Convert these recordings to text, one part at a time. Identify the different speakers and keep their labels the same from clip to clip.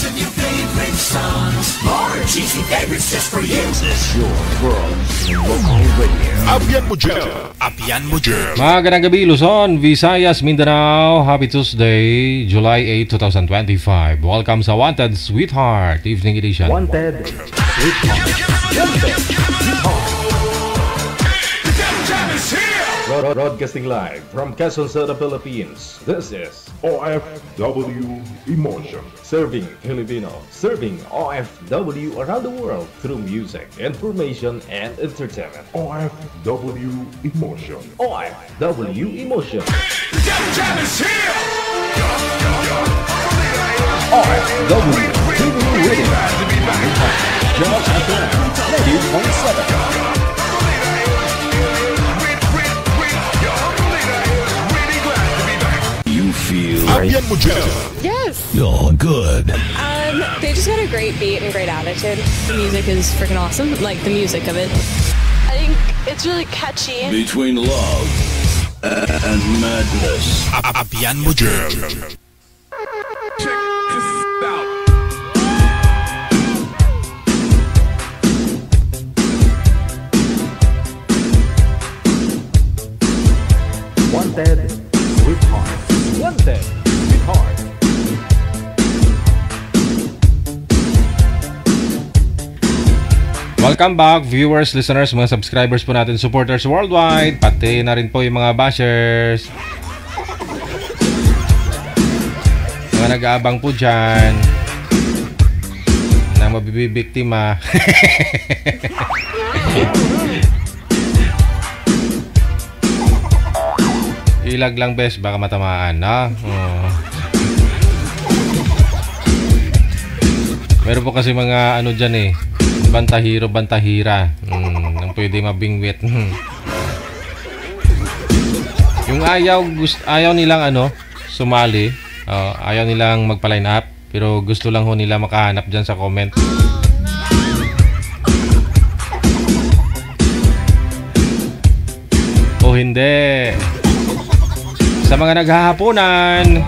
Speaker 1: and your favorite songs. More cheesy favorites just for you. This is your world's local radio.
Speaker 2: Abyan mo dyan. Abyan mo dyan.
Speaker 3: Magandang gabi, Luzon, Visayas, Mindanao. Happy Tuesday, July 8, 2025. Welcome sa Wanted Sweetheart Evening Edition.
Speaker 4: Wanted Sweetheart. Wanted Sweetheart. Broadcasting live from Quezon City, Philippines. This is
Speaker 2: OFW Emotion.
Speaker 4: Serving Filipino, serving OFW around the world through music, information, and entertainment.
Speaker 2: OFW Emotion.
Speaker 4: OFW Emotion. OFW TV Radio. Just FM 90.7.
Speaker 2: Abyan mo dyan.
Speaker 5: Yes.
Speaker 2: You're good.
Speaker 5: They just got a great beat and great attitude. The music is freaking awesome. Like the music of it. I think it's really catchy.
Speaker 6: Between love and madness.
Speaker 2: Abyan mo dyan.
Speaker 6: Check this out.
Speaker 4: Wanted Sweetheart. Wanted Sweetheart.
Speaker 3: Welcome back, viewers, listeners, mga subscribers po natin, supporters worldwide, pati na rin po yung mga bashers, mga nag-aabang po dyan na mabibiktima. Ilag lang, bes, baka matamaan, no? Meron po kasi mga ano dyan eh, bantahiro, bantahira, ang pwede mabingwit. Yung ayaw nilang ano, sumali, ayaw nilang magpa-line up, pero gusto lang ho nila makahanap dyan sa comment. O hindi. Sa mga naghahaponan,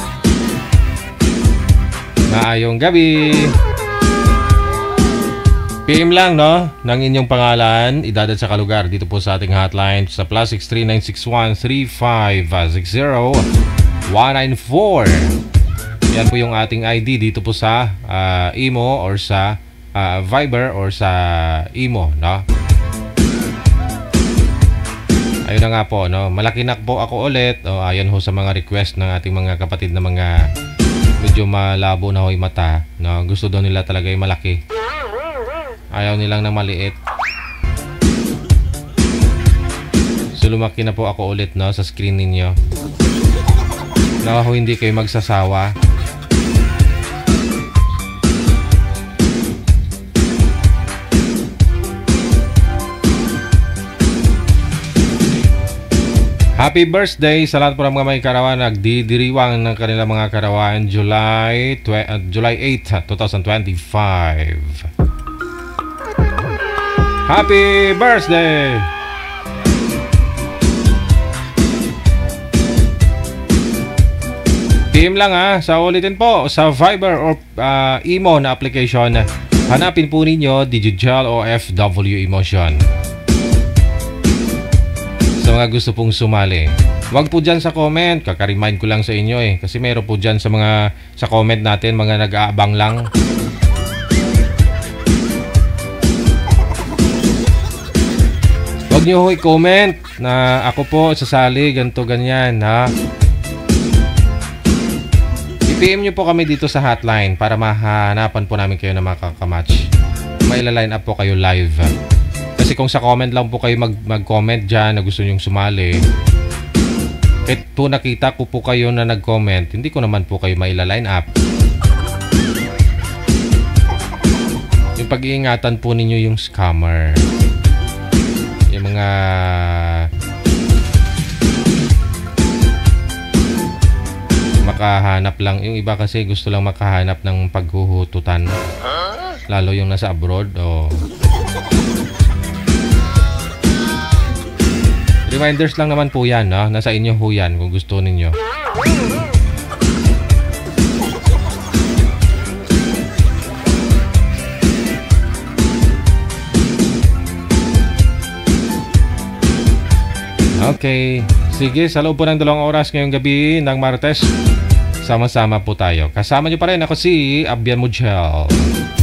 Speaker 3: maayong gabi. PM lang, no, ng inyong pangalan, idadad sa kalugar dito po sa ating hotline sa +63961-3560-194. Yan po yung ating ID dito po sa Imo or sa Viber or sa Imo, no? Ayun na nga po, no? Malaki na po ako ulit. Ayan ho sa mga request ng ating mga kapatid na mga medyo malabo na ho yung mata, no? Gusto daw nila talaga yung malaki. Ayaw nilang na maliit. So lumaki na po ako ulit, no, sa screen ninyo. Nawa ho hindi kayo magsasawa. Happy birthday sa lahat po ng mga may karawan nagdidiriwang ng kanilang mga karawan July 8, 2025. Happy birthday! PM lang sa ulitin po sa Viber or Imo na application. Hanapin po ninyo Digital OFW Emotion. Sa mga gusto pong sumali, wag po dyan sa comment. Kaka-remind ko lang sa inyo kasi meron po dyan sa comment natin mga nag-aabang lang. Huwag nyo i-comment na ako po sasali, ganito, ganyan, ha? I-PM nyo po kami dito sa hotline para mahanapan po namin kayo na makakamatch. Maila-line up po kayo live. Kasi kung sa comment lang po kayo mag-comment dyan na gusto nyong sumali, kahit po nakita ko po kayo na nag-comment, hindi ko naman po kayo maila-line up. Yung pag-iingatan po ninyo yung scammer. Yung mga makahanap lang. Yung iba kasi gusto lang makahanap ng paghuhututan. Lalo yung nasa abroad. Reminders lang naman po yan, no? Nasa inyo ho yan kung gusto ninyo. Okay. Sige, sa loob po ng 2 oras ngayong gabi ng Martes, sama-sama po tayo. Kasama niyo pa rin ako si Abian Mujel.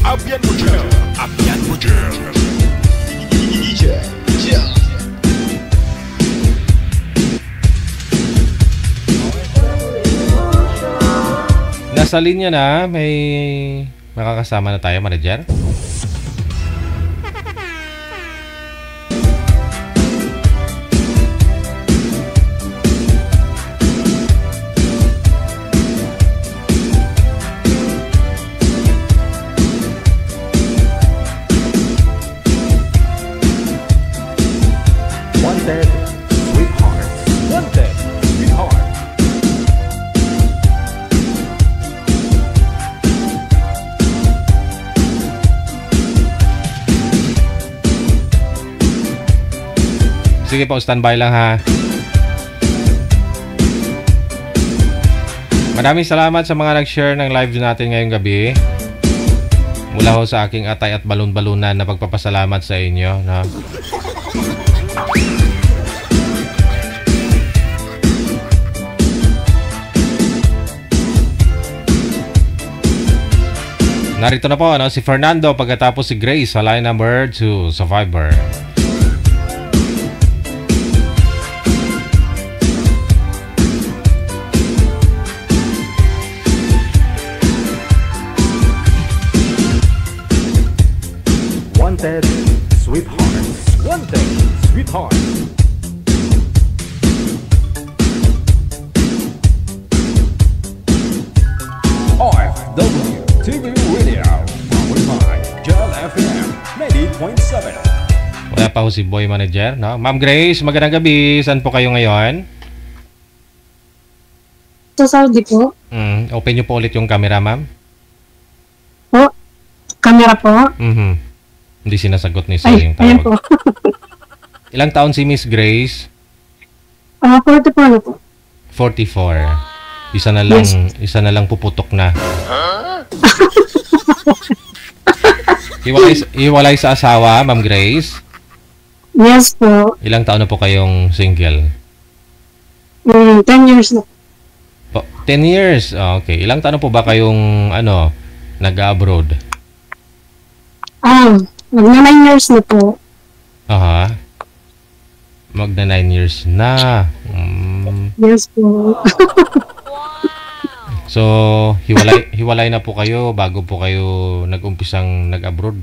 Speaker 2: Abian Mujel. Abian Mujel.
Speaker 3: Nasa linya na, may makakasama na tayo, manager.
Speaker 4: Wanted, sweetheart. Wanted, sweetheart.
Speaker 3: Sige po, standby lang ha. Maraming salamat sa mga nag-share ng live natin ngayong gabi. Mula ho sa aking atay at balon-balunan na pagpapasalamat sa inyo. No? Narito na po si Fernando pagkatapos si Grace sa line number 2 sa Viber.
Speaker 4: Wanted, sweetheart. Wanted, sweetheart. OFW TV Radio, powered by Gel FM 90.7.
Speaker 3: Wala pa ho si Boy Manager, no? Ma'am Grace, magandang gabi. Saan po kayo ngayon?
Speaker 7: Sa Saudi po.
Speaker 3: Open niyo po ulit yung camera, ma'am.
Speaker 7: Po. Camera po.
Speaker 3: Hindi sinasagot ni Sir yung
Speaker 7: Ayan po.
Speaker 3: tawag. Ilang taon si Miss Grace?
Speaker 7: 40 po ano po.
Speaker 3: 44. Isa na lang puputok na. Hiwalay sa asawa, Ma'am Grace?
Speaker 7: Yes po.
Speaker 3: Ilang taon na po kayong single?
Speaker 7: 10 years na.
Speaker 3: 10 years. Okay. Ilang taon na po ba kayong nag-abroad?
Speaker 7: Magna 9 years na po.
Speaker 3: Aha. Magna 9 years na.
Speaker 7: Yes po.
Speaker 3: So, hiwalay na po kayo bago po kayo nag-umpisang nag-abroad?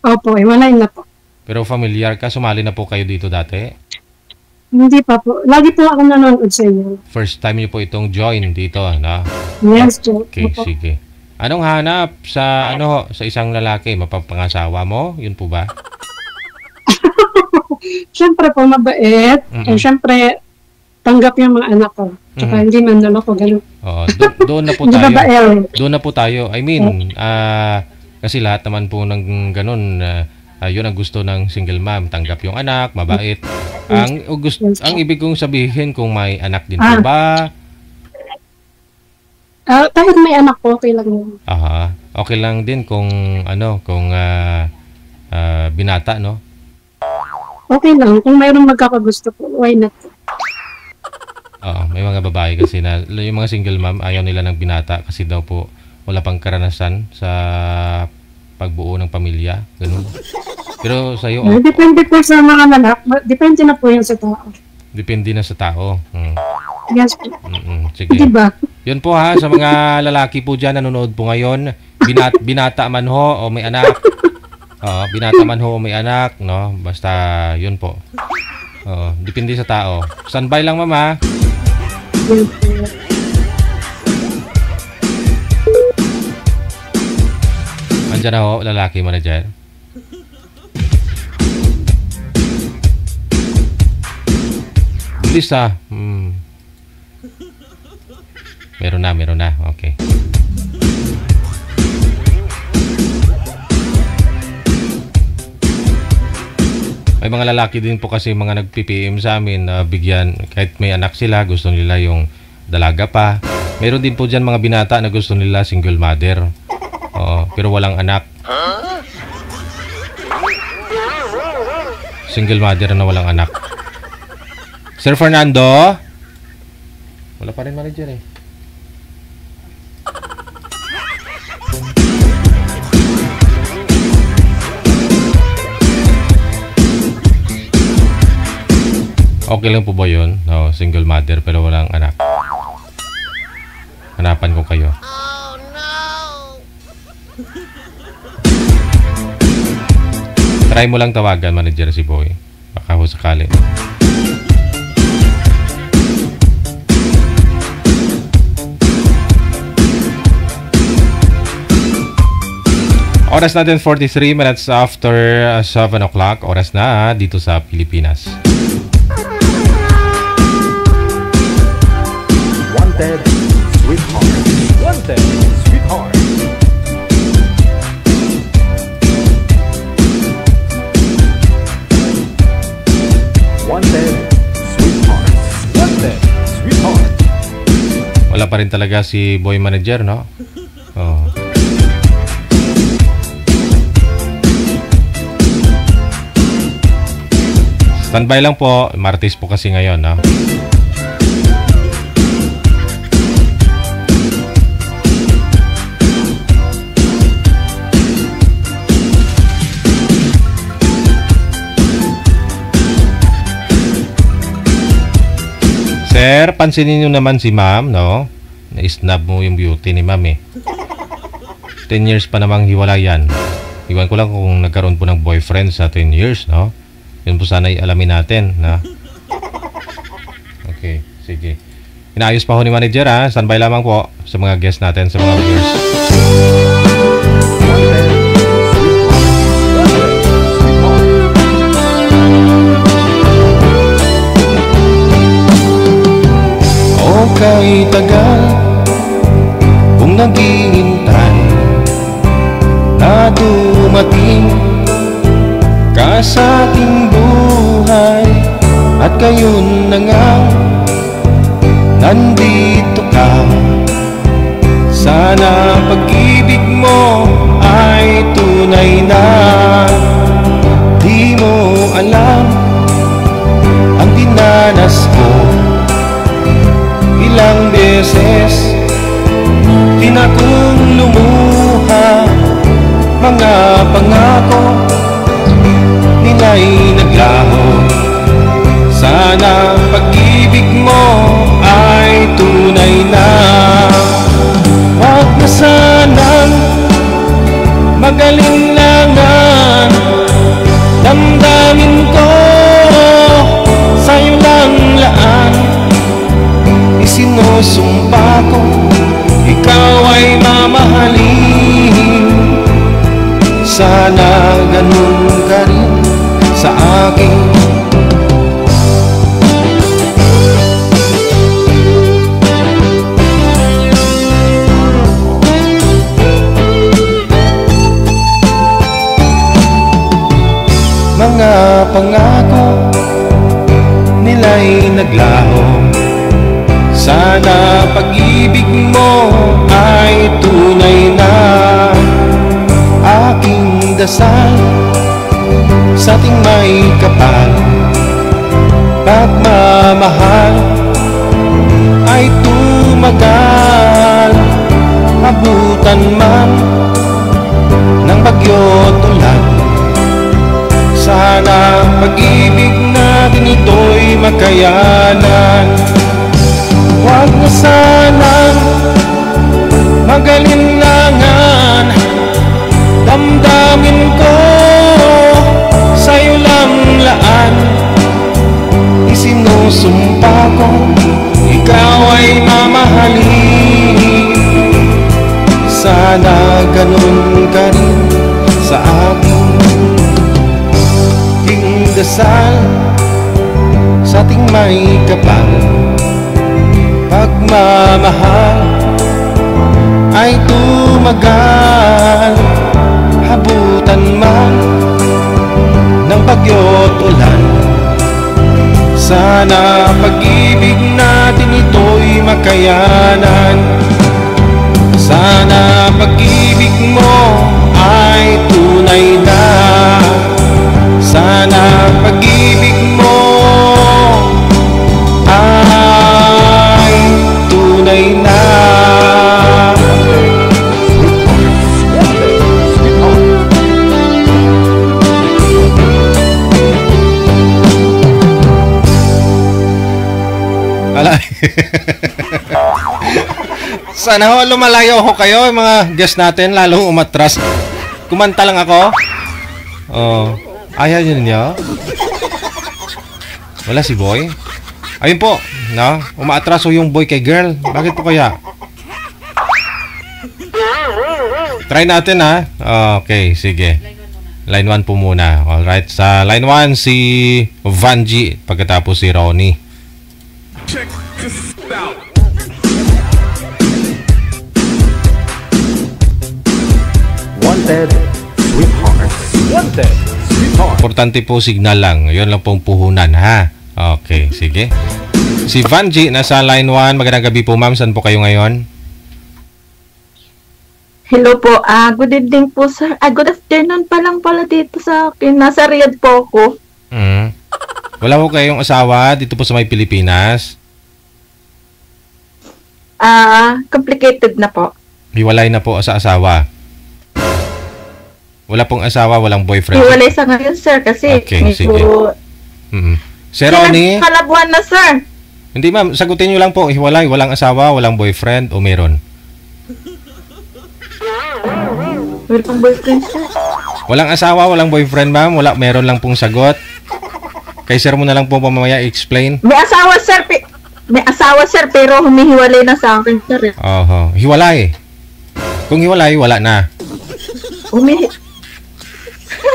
Speaker 7: Opo, iwalay na po.
Speaker 3: Pero familiar ka? Sumali na po kayo dito dati?
Speaker 7: Hindi pa po. Lagi po ako nanonood sa inyo.
Speaker 3: First time niyo po itong join dito, na?
Speaker 7: Yes po.
Speaker 3: Okay,
Speaker 7: Opo.
Speaker 3: sige. Anong hanap sa sa isang lalaki? Mapapangasawa mo? Yun po ba?
Speaker 7: Siyempre po, mabait. And siyempre, tanggap yung mga anak ko. Tsaka hindi man naloko, gano'n.
Speaker 3: Oo, doon na po
Speaker 7: Hindi
Speaker 3: tayo.
Speaker 7: babae.
Speaker 3: Doon na po tayo. I mean, kasi lahat naman po ng ganun, yun ang gusto ng single mom. Tanggap yung anak, mabait. Ang ibig kong sabihin kung may anak din po ba?
Speaker 7: Kahit may anak po, okay lang yun.
Speaker 3: Aha. Okay lang din kung binata, no?
Speaker 7: Okay lang. Kung mayroong magkakagusto po, why not?
Speaker 3: Oo, may mga babae kasi na yung mga single mom ayaw nila ng binata kasi daw po wala pang karanasan sa pagbuo ng pamilya, ganun. Pero sa iyo,
Speaker 7: depende po sa mga anak. Depende na po yun sa tao.
Speaker 3: depende na sa tao.
Speaker 7: Yes po.
Speaker 3: Sige.
Speaker 7: Diba?
Speaker 3: Yun po ha, sa mga lalaki po dyan nanonood po ngayon, binata man ho o may anak. Binata man ho o may anak, no? Basta yun po. Depende sa tao. Standby lang, mama.
Speaker 7: Yes po.
Speaker 3: Andyan na ho, lalaki manager. Bilis ha. Meron na. Okay. May mga lalaki din po kasi mga nag-PPM sa amin na bigyan, kahit may anak sila, gusto nila yung dalaga pa. Meron din po dyan mga binata na gusto nila single mother. Pero walang anak. Single mother na walang anak. Sir Fernando? Wala pa rin manager eh. Okay lang po ba yun? No, single mother pero walang anak. Hanapan ko kayo. Oh no! Try mo lang tawagan manager si Boy. Baka ho sakali. Oras natin 43 minutes after 7 o'clock. Oras na dito sa Pilipinas.
Speaker 4: Wanted, sweetheart. Wanted, sweetheart. Wanted, sweetheart. Wanted, sweetheart.
Speaker 3: Wala pa rin talaga si Boy Manager, no? Oh. Standby lang po. Martes po kasi ngayon, no? Sir, pansinin nyo naman si ma'am, no? Na-snub mo yung beauty ni ma'am, eh. 10 years pa namang hiwalayan. Iwan ko lang kung nagkaroon po ng boyfriend sa 10 years, no? Yun po sana i-alamin natin, na. Okay, sige. Inaayos pa ho ni manager, ha? Standby lamang po sa mga guests natin, sa mga viewers. Kay tagal kung naghihintay na dumating ka sa ating buhay at gayon na nga nandito ka. Sana pag-ibig mo ay tunay na. Di mo alam ang dinanas ko. Ilang beses din akong lumuha. Mga pangako nila'y naglaho. Sana pag-ibig mo ay tunay na. Huwag na sanang magalinlangan. Damdamin ko sa'yo lang laan. Sinusumpa ko, ikaw ay mamahalin. Sana ganun ka rin sa akin. Mga pangako nila'y naglaho. Sana pag-ibig mo ay tunay na. Aking dasal sa ating may kapal. Pagmamahal ay tumagal. Abutan man ng bagyo tulad. Sana pag-ibig natin ito'y makayanan. Huwag na sanang magalinlangan. Damdamin ko sa'yo lang laan. Isinusumpa ko, ikaw ay mamahalin. Sana ganun ka rin sa akin. Aking dasal sa ating may kapal. Pagmamahal ay tumagal. Habutan man ng bagyo't ulan. Sana pag-ibig natin ito'y makayanan. Sana pag-ibig mo ay tunay na. Sana pag-ibig mo Sana ho, lumalayo ho kayo, yung mga guest natin, lalong umatras. Kumanta lang ako. Oh, ayaw nyo ninyo? Wala si boy? Ayun po, no? Umaatras ho yung boy kay girl. Bakit po kaya? Try natin, ha? Okay, sige. Line 1 po muna. Alright, sa line 1 si Vanji, pagkatapos si Ronnie.
Speaker 6: Check this out.
Speaker 4: Wanted, sweetheart. Wanted, sweetheart.
Speaker 3: Importante po signal lang. Yun lang pong puhunan, ha? Okay, sige. Si Vanji, nasa line 1. Magandang gabi po, ma'am. Saan po kayo ngayon?
Speaker 8: Hello po. Good evening po, sir. Good afternoon pa lang pala dito sa akin. Nasa Riyadh po ako.
Speaker 3: Wala po kayong asawa dito po sa may Pilipinas?
Speaker 8: Complicated na po.
Speaker 3: Hiwalay na po sa asawa? Wala pong asawa, walang boyfriend?
Speaker 8: Hiwalay sa ngayon, sir, kasi
Speaker 3: Okay,
Speaker 8: medyo...
Speaker 3: sige. Sir Ronnie?
Speaker 8: Kalabuan na, sir.
Speaker 3: Hindi ma'am, sagutin nyo lang po. Hiwalay, walang asawa, walang boyfriend o meron?
Speaker 8: Walang boyfriend, sir.
Speaker 3: Walang asawa, walang boyfriend ma'am. Wala, meron lang pong sagot. Kay sir mo na lang po mamaya i-explain.
Speaker 8: May asawa, sir. May asawa, sir, pero humihiwalay na sa akin, sir.
Speaker 3: Oho, hiwalay. Kung hiwalay, wala na.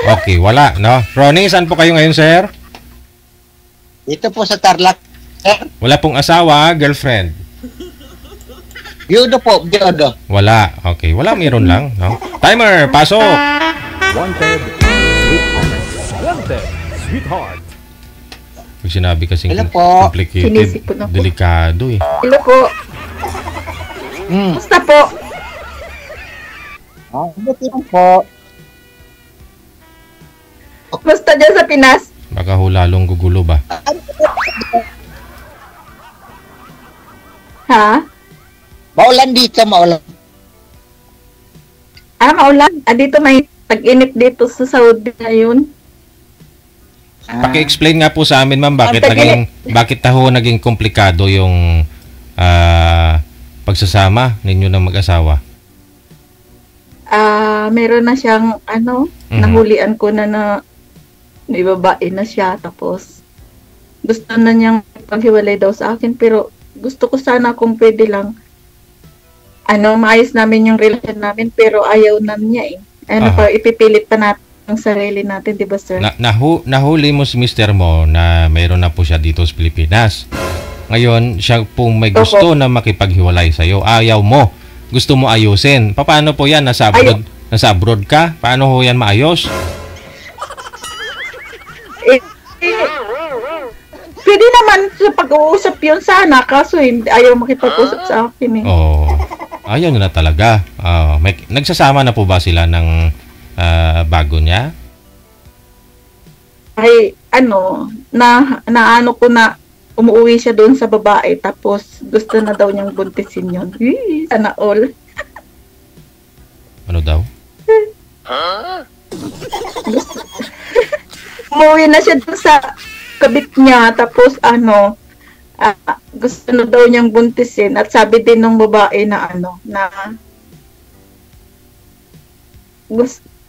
Speaker 3: Okay, wala, no? Ronnie, saan po kayo ngayon, sir?
Speaker 9: Dito po sa Tarlac.
Speaker 3: Wala pong asawa, girlfriend?
Speaker 9: Biyudo po, biyudo.
Speaker 3: Wala. Okay, wala, meron lang, no? Timer, pasok!
Speaker 4: Wanted, sweetheart. Wanted, sweetheart.
Speaker 3: Pag sinabi kasing
Speaker 9: Hello po.
Speaker 3: complicated,
Speaker 8: Sinisipon ako.
Speaker 3: delikado eh.
Speaker 8: Hello po. Basta po.
Speaker 9: Buti lang po.
Speaker 8: Basta dyan sa Pinas.
Speaker 3: Baka ho lalong gugulo ba?
Speaker 8: Ha?
Speaker 9: Maulan dito, maulan.
Speaker 8: Maulan. Dito may tag-init dito sa Saudi ngayon.
Speaker 3: Paki-explain nga po sa amin, ma'am, bakit naging komplikado yung pagsasama ninyo ng mag-asawa?
Speaker 8: Meron na siyang nahulian ko na may babae na siya, tapos gusto na niyang paghiwalay daw sa akin, pero gusto ko sana kung pwede lang maayos namin yung relasyon namin, pero ayaw na niya pa ipipilit pa natin ang sarili natin, di ba, sir?
Speaker 3: Nahuli mo si mister mo na mayroon na po siya dito sa Pilipinas. Ngayon, siya pong may gusto na makipaghiwalay sa'yo. Ayaw mo. Gusto mo ayusin. Paano po yan? Nasa abroad ka? Paano ho yan maayos?
Speaker 8: Pwede naman sa pag-uusap yun sana, kaso ayaw makipag-usap sa akin
Speaker 3: Ayaw nyo na talaga. Nagsasama na po ba sila ng bago niya?
Speaker 8: Ay, ko na umuwi siya doon sa babae, tapos gusto na daw niyang buntisin yun. Sana all.
Speaker 3: Ano daw?
Speaker 8: Umuwi na siya doon sa kabit niya, tapos gusto na daw niyang buntisin, at sabi din ng babae na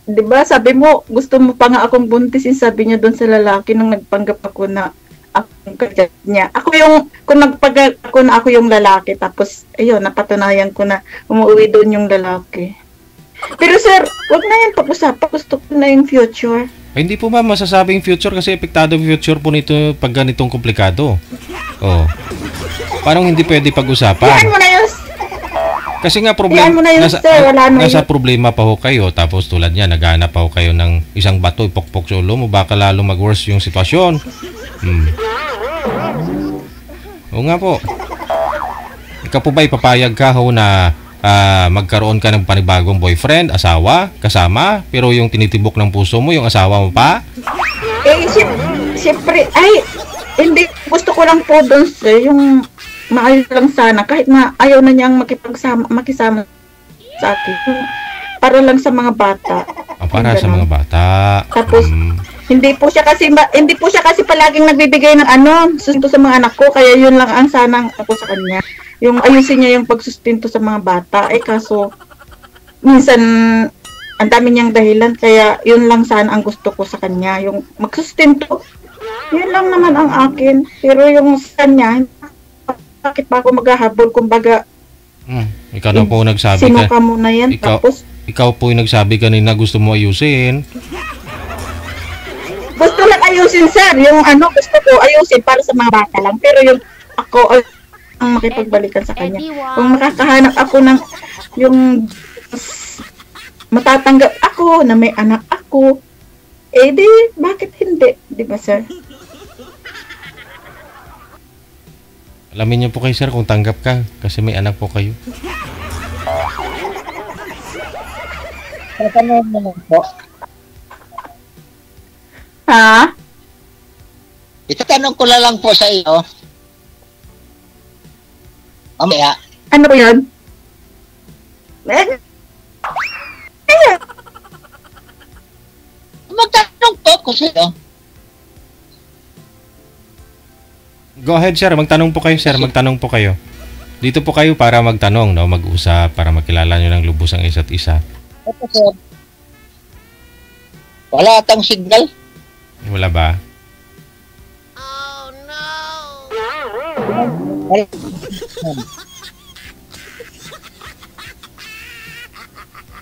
Speaker 8: di ba, sabi mo, gusto mo pa nga akong buntisin, sabi niya doon sa lalaki nung nagpanggap ako na akong kajat niya. Kung nagpanggap ako na ako yung lalaki, tapos, ayun, napatunayan ko na umuwi doon yung lalaki. Pero sir, wag na yan pag-usapan, gusto ko na yung future.
Speaker 3: Ay, hindi po ma'am masasabing future kasi epektado future po nito pag ganitong komplikado. Parang hindi pwede pag-usapan.
Speaker 8: Yan mo na yun.
Speaker 3: Kasi nga problema, nasa
Speaker 8: yun.
Speaker 3: problema pa ho kayo, tapos tulad niya, naghahanap pa ho kayo ng isang bato, ipokpok sa ulo mo, baka lalo mag-worse yung sitwasyon. Oo nga po. Ikaw po ba ipapayag ka ho na magkaroon ka ng panibagong boyfriend, asawa, kasama, pero yung tinitibok ng puso mo, yung asawa mo pa?
Speaker 8: Siyempre, hindi, gusto ko lang po doon sir, yung maayos lang sana, kahit na ayaw na niyang makisama sa akin, para lang sa mga bata.
Speaker 3: Para sa mga bata.
Speaker 8: Tapos, hindi po siya kasi palaging nagbibigay ng susunod sa mga anak ko, kaya yun lang ang sanang ako sa kanya. yung ayusin niya yung pagsustento sa mga bata. Kaso, minsan, ang dami niyang dahilan, kaya yun lang sana ang gusto ko sa kanya, yung magsustento. Yun lang naman ang akin. Pero yung sa kanya, bakit pa ako maghahabol? Kumbaga,
Speaker 3: ikaw na po nagsabi
Speaker 8: sino ka muna yan?
Speaker 3: Ikaw po yung nagsabi kanina gusto mo ayusin.
Speaker 8: Gusto lang ayusin, sir. Yung gusto ko ayusin para sa mga bata lang. Pero yung ako ang makipagbalikan sa kanya. Kung makakahanap ako ng yung matatanggap ako na may anak ako, di, bakit hindi? Di ba, sir?
Speaker 3: Alamin niyo po kayo, sir, kung tanggap ka. Kasi may anak po kayo.
Speaker 9: Tatanong mo po.
Speaker 8: Ha?
Speaker 9: Itatanong ko na lang po sa iyo. Mamaya.
Speaker 8: Ano ba yun?
Speaker 9: Magtanong po ko sa iyo.
Speaker 3: Go ahead, sir. Magtanong po kayo, sir. Magtanong po kayo. Dito po kayo para magtanong, no? Mag-usap, para makilala nyo ng lubos ang isa't isa.
Speaker 9: Opo, sir. Wala atang signal.
Speaker 3: Wala ba?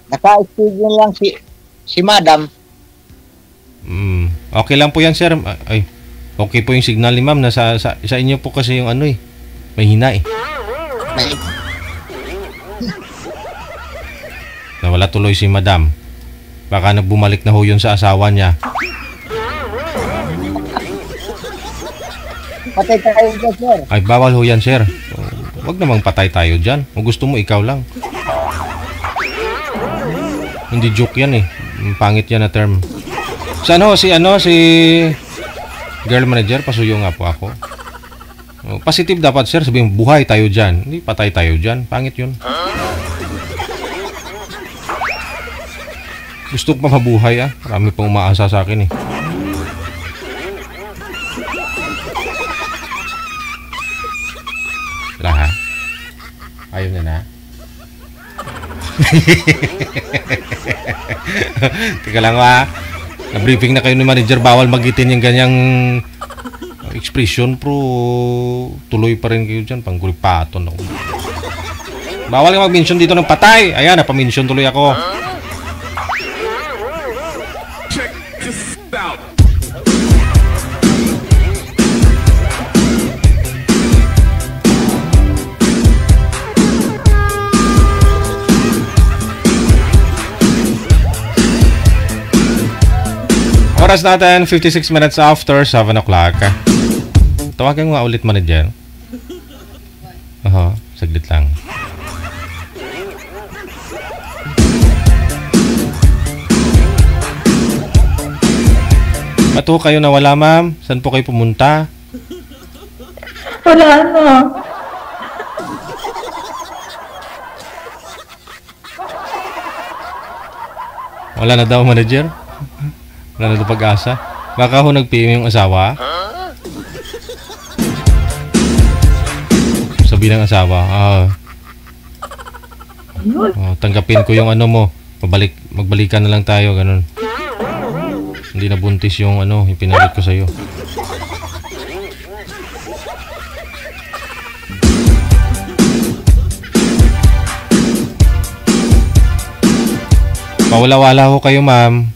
Speaker 9: Naka-studio lang si madam.
Speaker 3: Okay lang po yan, sir. Ay, okay po yung signal ni ma'am. Sa inyo po kasi yung may hina Nawala tuloy si madam. Baka bumalik na ho yun sa asawa niya.
Speaker 9: Patay tayo dyan, sir.
Speaker 3: Ay, bawal ho yan, sir. Huwag namang patay tayo dyan. Kung gusto mo, ikaw lang. Hindi joke yan Pangit yan na term. Si girl manager, pasuyo nga po ako. Positive dapat, sir. Sabihin, buhay tayo dyan. Hindi patay tayo dyan. Pangit yun. Gusto ko pa mabuhay Marami pong umaasa sa akin Wala Ayaw na Teka lang na-briefing na kayo ni manager. Bawal magitin yung ganyang expression, pro tuloy pa rin kayo dyan. Panggulipaton ako. Bawal ka mag-mention dito ng patay. Ayan, napamention tuloy ako.
Speaker 6: Check this out.
Speaker 3: Oras natin, 56 minutes after 7 o'clock. Tawagan mo nga ulit, manager. Saglit lang. Ba't ho kayo nawala, ma'am? Saan po kayo pumunta?
Speaker 8: Wala na.
Speaker 3: Wala na daw, manager? Wala na daw pag-asa? Baka ho nag-PM yung asawa? Sabi ng asawa, tanggapin ko yung mo. Magbalikan na lang tayo, ganun. Hindi na buntis yung yung pinalit ko sa'yo. Pawala-wala ho kayo, ma'am.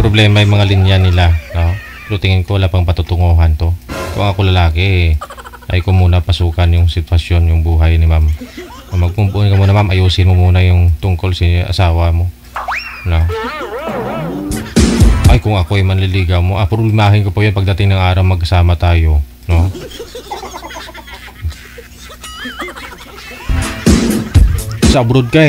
Speaker 3: Problema yung mga linya nila, no? Pero tingin ko wala pang patutunguhan to. Kung ako lalaki, ay ko muna pasukan yung sitwasyon, yung buhay ni ma'am. Magpumpuin ka muna, ma'am. Ayusin mo muna yung tungkol sa asawa mo, no? Ay, kung ako ay manliligaw mo, problemahin ko po yun pagdating ng araw magkasama tayo, no? Sa abroad ka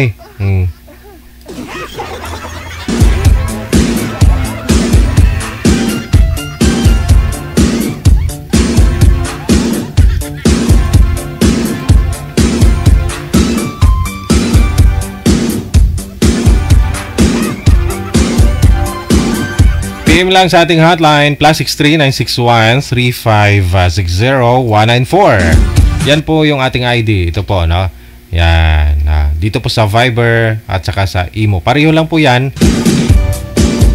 Speaker 3: PM lang sa ating hotline, +63 961 3560 194. Yan po yung ating ID. Ito po, no? Yan. Dito po sa Viber at saka sa Imo. Pareho lang po yan.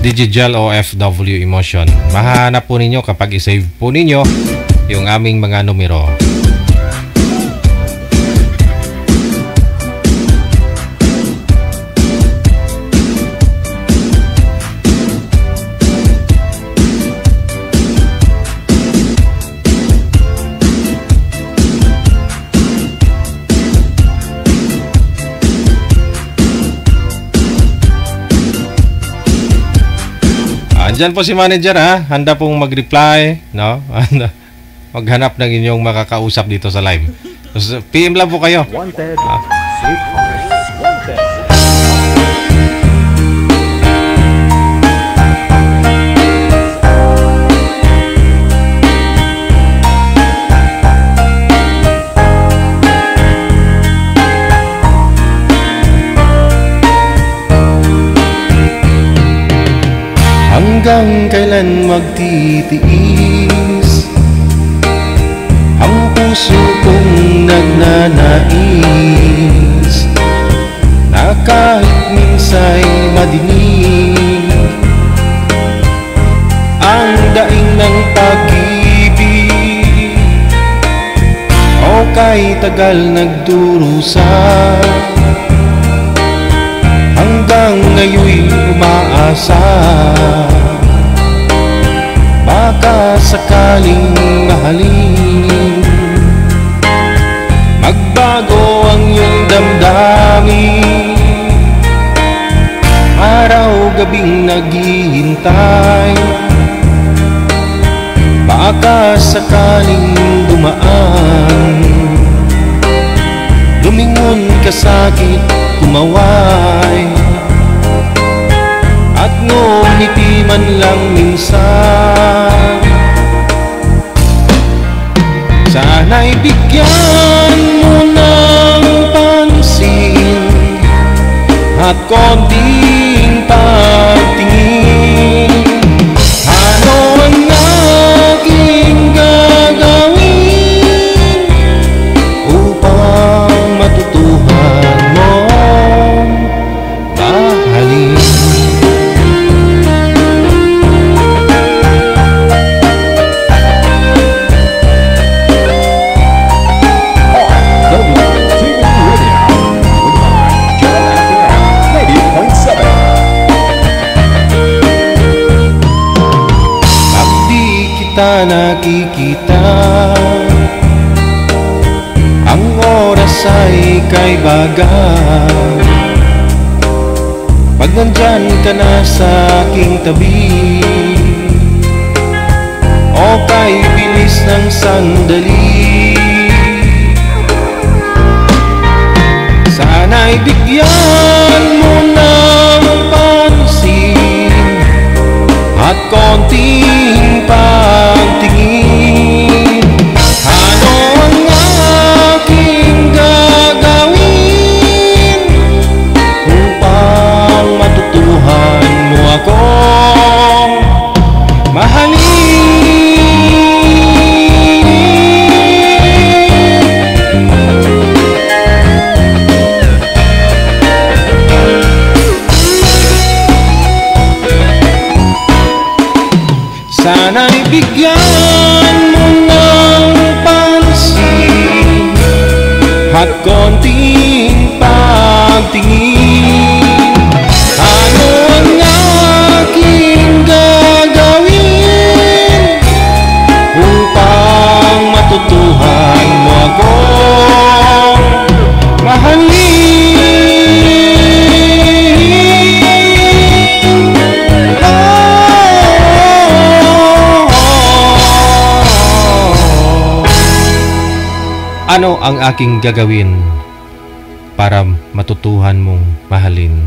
Speaker 3: Digital OFW Emotion. Mahanap po ninyo kapag i-save po ninyo yung aming mga numero. Diyan po si manager, ha. Handa pong mag-reply, no? Maghanap ng inyong makakausap dito sa live. So, PM lang po kayo.
Speaker 4: Wanted, sweetheart, wanted.
Speaker 3: Hanggang kailan magtitiis ang puso kong nagnanais na kahit minsa'y madinig ang daing ng pag-ibig o kay tagal nagdurusa hanggang ngayon'y umaasa baka sakaling mahalin magbago ang iyong damdamin araw-gabing naghihintay baka sakaling dumaan lumingon ka sa'kin kumaway at ngumiti man lang minsan sana'y bigyan mo ng pansin at konting pagtingin ano ang aking gagawin upang matutuhan mo mahalin. Nakikita ang oras ay kay bagal pag nandyan ka na sa aking tabi o kay bilis ng sandali sana'y bigyan mo ng pansin at konting pagtingin ano ang aking gagawin upang matutuhan mo akong mahalin sana'y bigyan mo ng pansin at konting pagtingin ano ang aking gagawin upang matutuhan mo akong mahalin. Ano ang aking gagawin para matutuhan mong mahalin?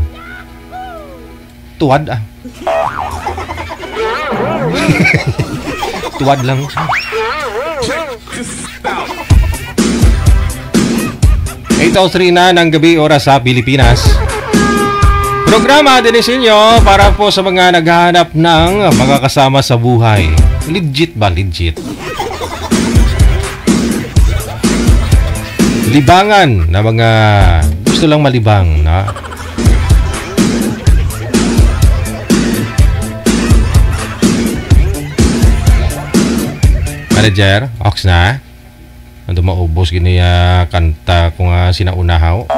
Speaker 3: Tuwad ah. Tuwad lang. 8:03 na ng gabi oras sa Pilipinas. Programa din inyo para po sa mga naghahanap ng mga kasama sa buhay. Legit ba? Legit. Libangan na mga gusto lang malibang, na. Manager, ox na. Ando maubos gini kanta ko nga sinaunahaw.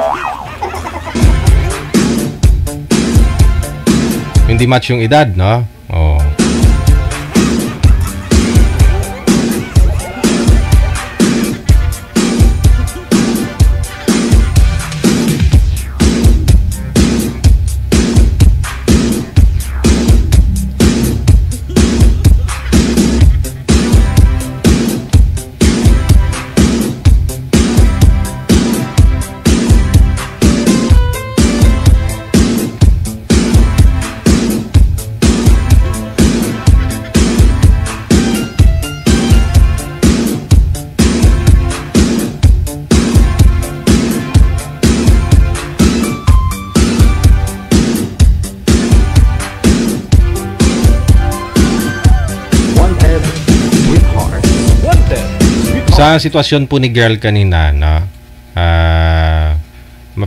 Speaker 3: Hindi match yung edad, no? Oh. Sa sitwasyon po ni girl kanina, no?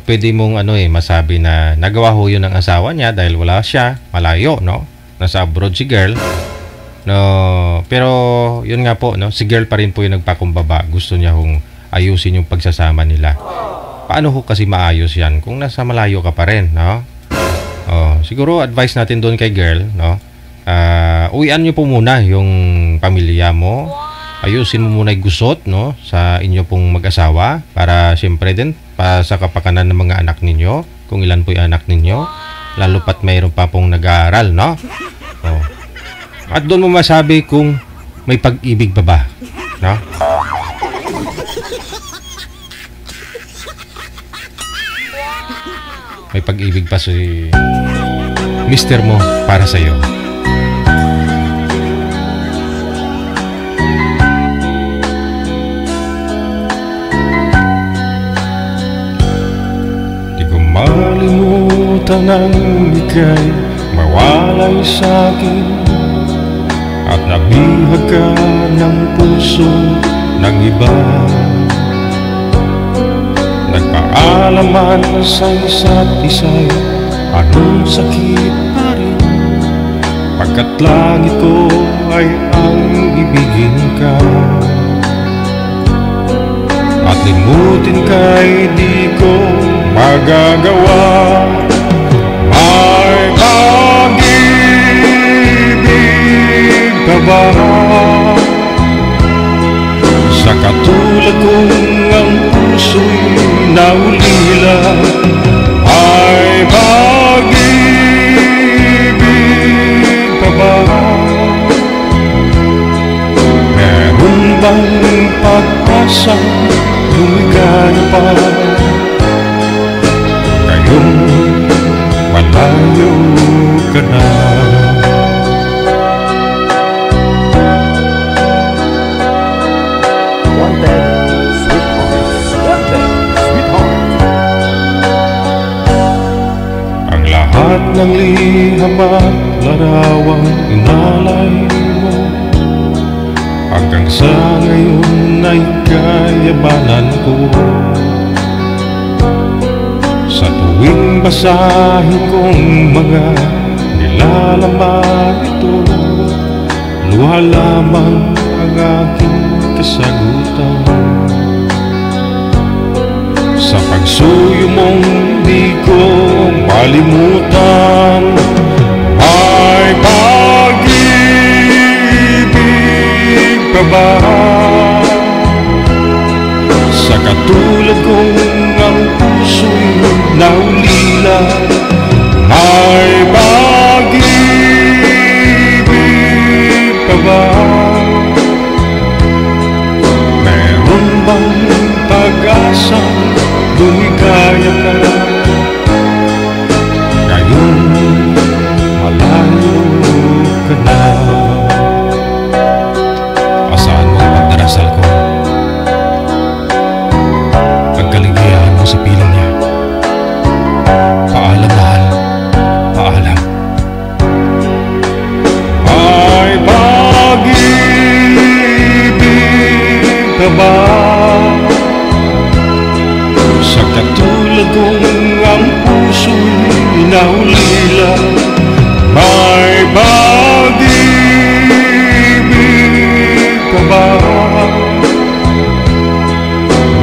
Speaker 3: Pwede mong masabi na nagawa ho yun ng asawa niya dahil wala siya, malayo, no? Nasa abroad si girl. No, pero yun nga po, no? Si girl pa rin po yung nagpakumbaba. Gusto niya hong ayusin yung pagsasama nila. Paano ho kasi maayos yan kung nasa malayo ka pa rin, no? Oh, siguro advice natin doon kay girl, no? Uwian niyo po muna yung pamilya mo. Ayusin mo muna yung gusot, no, sa inyo pong mag-asawa para siyempre din para sa kapakanan ng mga anak ninyo, kung ilan po yung anak ninyo, lalo pat mayroon pa pong nag-aaral, no? Oh. At doon mo masabi kung may pag-ibig pa ba, no? May pag-ibig pa si mister mo para sa iyo.
Speaker 10: Malimutan ang ika'y mawalay sa'kin at nabihag ka ng puso ng iba. Nagpaalaman sa isa't isa'y anong sakit pa rin, pagkat langit ko ay ang ibigin ka. At limutin ka'y di ko magagawa. May pag-ibig ka ba sa katulad kong ang puso'y naulila? May pag-ibig ka ba? Meron bang pag-asa lumigaya pa? Ngayong malayo ka na.
Speaker 4: Wanted, sweetheart. Wanted, sweetheart.
Speaker 10: Ang lahat ng liham at larawang inalay mo, hanggang sa ngayon ay kayabanan ko. Sa tuwing basahin kong mga nilalaman ito, luha lamang ang aking kasagutan. Sa pagsuyo mong di ko malimutan, may pag-ibig ka ba sa katulad kong ang puso'y naulila? May pag-ibig ka ba? Meron bang pag-asa lumigaya ka? Ngayon malayo ka na. Asahan mo ka ba? Sa katulad kong ang puso'y naulila, may pag-ibig ka ba?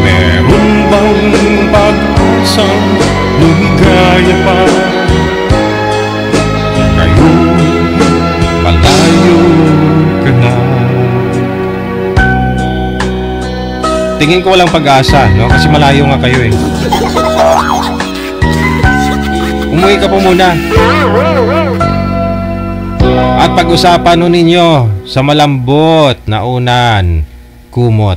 Speaker 10: Meron bang pag-asang lumigaya pa? Ngayon, malayo ka na.
Speaker 3: Tingin ko walang pag-asa, no? Kasi malayo nga kayo eh. Umuwi ka po muna. At pag-usapan nun ninyo sa malambot na unan, kumot.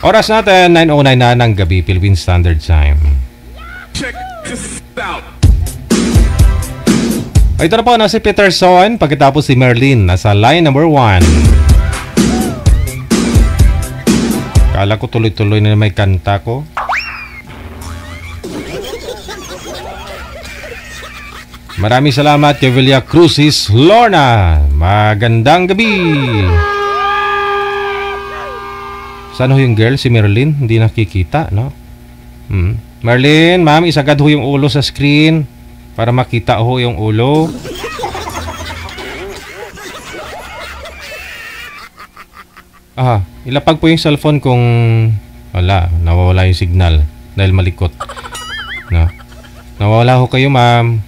Speaker 3: Oras natin, 9:09 na ng gabi, Philippine Standard Time.
Speaker 6: Check this out.
Speaker 3: Ito na po na si Peterson, pagkatapos si Merlin, nasa line number 1. Kala ko tuloy-tuloy na may kanta ko. Maraming salamat kay Villa Cruzes Lorna. Magandang gabi. Saan ho yung girl? Si Merlin? Hindi nakikita, no? Merlin, ma'am, isagad ho yung ulo sa screen para makita ho yung ulo. Ilapag po yung cellphone kung wala, nawawala yung signal dahil malikot. No? Nawawala ho kayo, ma'am.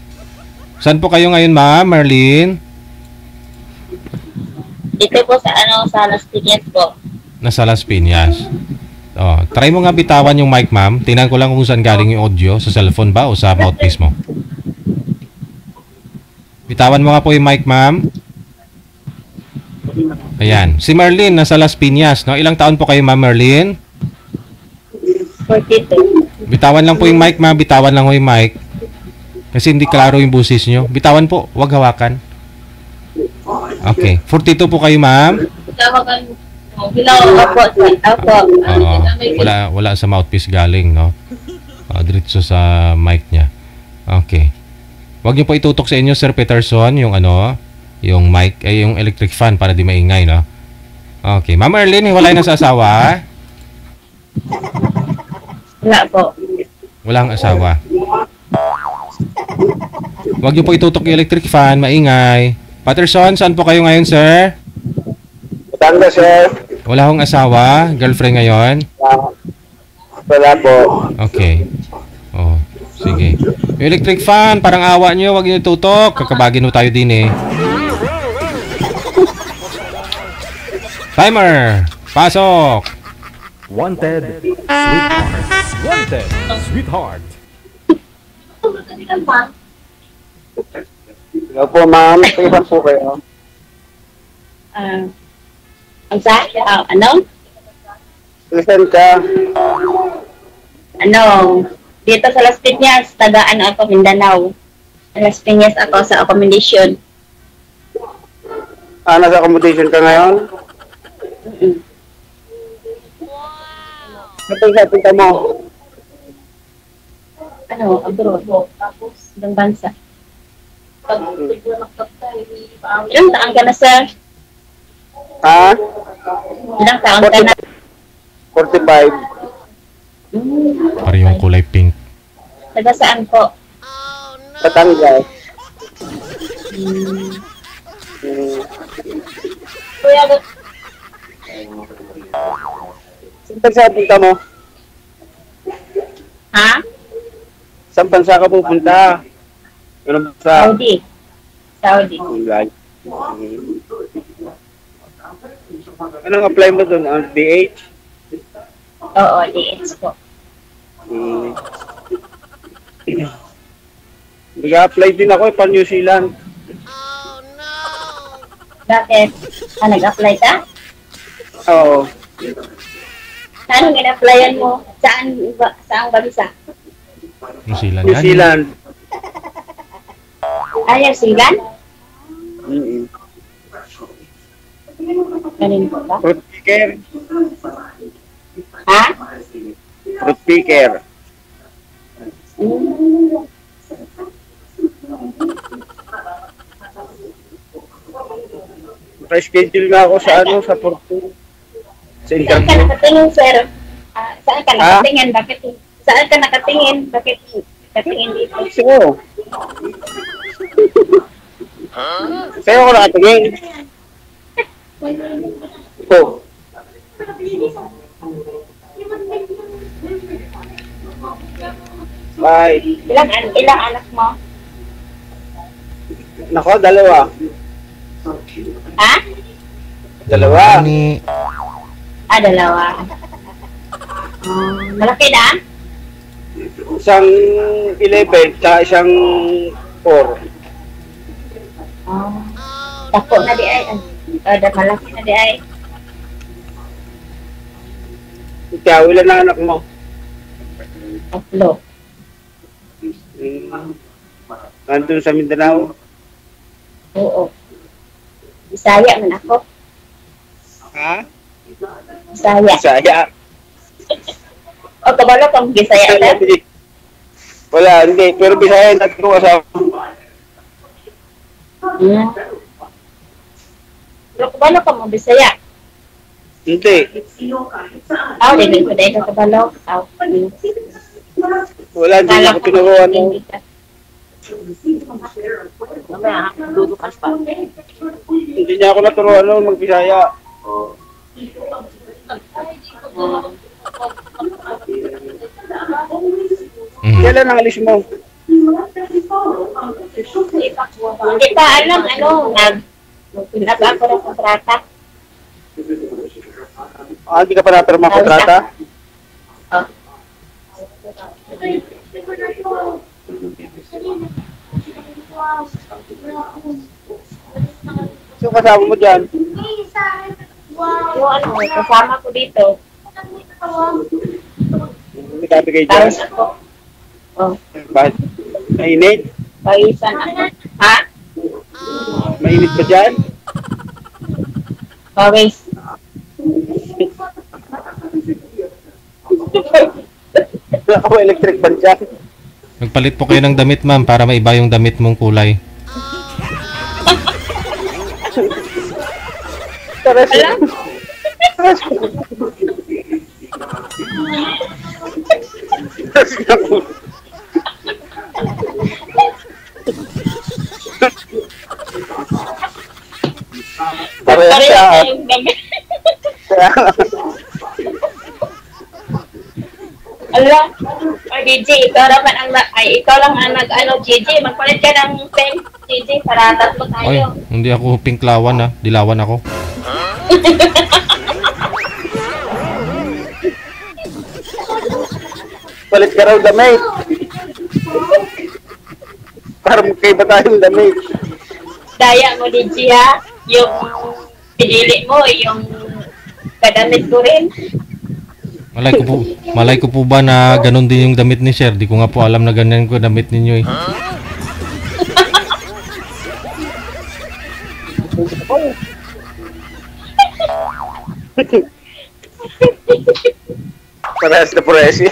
Speaker 3: Saan po kayo ngayon, ma'am, Merlin?
Speaker 11: Dito po sa sa Las Piñas po.
Speaker 3: Nasa Las Piñas. Try mo nga bitawan yung mic, ma'am. Tingnan ko lang kung saan galing yung audio. Sa cellphone ba o sa mouthpiece mo? Bitawan mo nga po yung mic, ma'am. Ayan. Si Merlin, nasa Las Piñas. No? Ilang taon po kayo, ma'am Merlin?
Speaker 11: 42.
Speaker 3: Bitawan lang po yung mic, ma'am. Bitawan lang po yung mic. Kasi hindi klaro yung busis nyo. Bitawan po. Huwag hawakan. Okay. 42 po kayo, ma'am. Wala sa mouthpiece galing, no? Diretso sa mic niya. Okay. Huwag niyo po itutok sa inyo, Sir Peterson, yung yung mic, yung electric fan para di maingay, no? Okay. Ma'am Erlyn, hiwalay na sa asawa?
Speaker 11: Wala po.
Speaker 3: Walang asawa. Huwag niyo po itutok yung electric fan, maingay. Patterson, saan po kayo ngayon, sir?
Speaker 9: Batangas, sir.
Speaker 3: Wala akong asawa? Girlfriend ngayon?
Speaker 9: Wala po.
Speaker 3: Okay. Sige. Yung electric fan, parang awa nyo, wag nyo tutok. Kakabagin mo tayo din eh. Timer! Pasok!
Speaker 4: Wanted, sweetheart. Wanted, sweetheart.
Speaker 9: Hello po, ma'am. Kailan po kayo?
Speaker 11: Ang sa? Ano?
Speaker 9: Listen ka.
Speaker 11: Dito sa Las Piñas, tagaan ako, Mindanao. Sa Las Piñas ako sa accommodation.
Speaker 9: Nasa accommodation ka ngayon? Sapin ka mo?
Speaker 11: Abroad. Ibang bansa. Ilang taon ka na, sir?
Speaker 9: Ha?
Speaker 11: Ilang taon ka na?
Speaker 9: 45.
Speaker 3: Parang yung kulay pink.
Speaker 11: Taga saan po?
Speaker 9: Batangas.
Speaker 11: Kuya,
Speaker 9: Saan bansa punta mo?
Speaker 11: ha?
Speaker 9: Saan bansa ka pupunta? Ano bansa?
Speaker 11: Saudi.
Speaker 9: Anong apply mo doon? DH?
Speaker 11: Oo, DH po.
Speaker 9: Nag-apply din ako pa New Zealand.
Speaker 11: Bakit? Nag-apply ka?
Speaker 9: Oo.
Speaker 11: Anong in-applyan mo? Saan bansa?
Speaker 3: New Zealand.
Speaker 9: New Zealand.
Speaker 11: New Zealand? Ganun po ba?
Speaker 9: Fruit picker.
Speaker 11: Ha?
Speaker 9: Fruit picker. naka-schedule na ako sa sa Porto. Sa
Speaker 11: Saan ka
Speaker 9: interview.
Speaker 11: nakatingin, sir? Saan ka nakatingin? Bakit? Saan ka nakatingin? Bakit nakatingin dito?
Speaker 9: Sa'yo. Sa'yo ako nakatingin. Ito. Bye.
Speaker 11: Ilang anak mo?
Speaker 9: Nako, dalawa.
Speaker 11: Ha?
Speaker 9: Dalawa.
Speaker 3: Ni
Speaker 11: Dalawa. Malaki na?
Speaker 9: Isang 11, tsaka isang 4.
Speaker 11: Dako na di ay. Malaki na di ay.
Speaker 9: Ikaw, ilan na anak mo?
Speaker 11: 3.
Speaker 9: Nandun sa Mindanao?
Speaker 11: Oo. Bisaya man ako.
Speaker 9: Ha?
Speaker 11: Bisaya.
Speaker 9: Bisaya.
Speaker 11: O, kabalo kang Bisaya na?
Speaker 9: Wala, hindi. Pero Bisaya yung tatlo kasama.
Speaker 11: Pero kabalo ka mo Bisaya?
Speaker 9: Hindi.
Speaker 11: Hindi ko dahil ka kabalo.
Speaker 9: Wala, hindi niya ako tinuruan mo.
Speaker 11: Mamaya, dudukas pa.
Speaker 9: Hindi niya ako naturuan nung mag-Bisaya. Kailan ang alis mo?
Speaker 11: Hindi pa alam, nag ako ng kontrata.
Speaker 9: Hindi ka pa napirma kontrata? So, kasama mo dyan?
Speaker 11: Yung kasama ko dito.
Speaker 9: May kabigay dyan? Bakit? Mainit?
Speaker 11: Pagisan ako. Ha?
Speaker 9: Mainit ba dyan?
Speaker 11: Pawis.
Speaker 9: Wala ka ba electric ban dyan?
Speaker 3: Magpalit po kayo ng damit, ma'am, para maiba yung damit mong kulay.
Speaker 11: Ala, JJ, ikaw lang ang JJ, magpalit ka ng pen, JJ, para tatlo
Speaker 3: Ay,
Speaker 11: tayo.
Speaker 3: hindi ako pinklawan ha. Dilawan ako.
Speaker 9: Palit ka raw damit. Para magkaiba tayong damit.
Speaker 11: Daya mo, JJ, ha? Yung pinili mo, yung kadamit ko rin.
Speaker 3: Malay ko po ba na ganun din yung damit ni Sir? Di ko nga po alam na ganyan ko damit ninyo eh.
Speaker 9: Parehas na presi.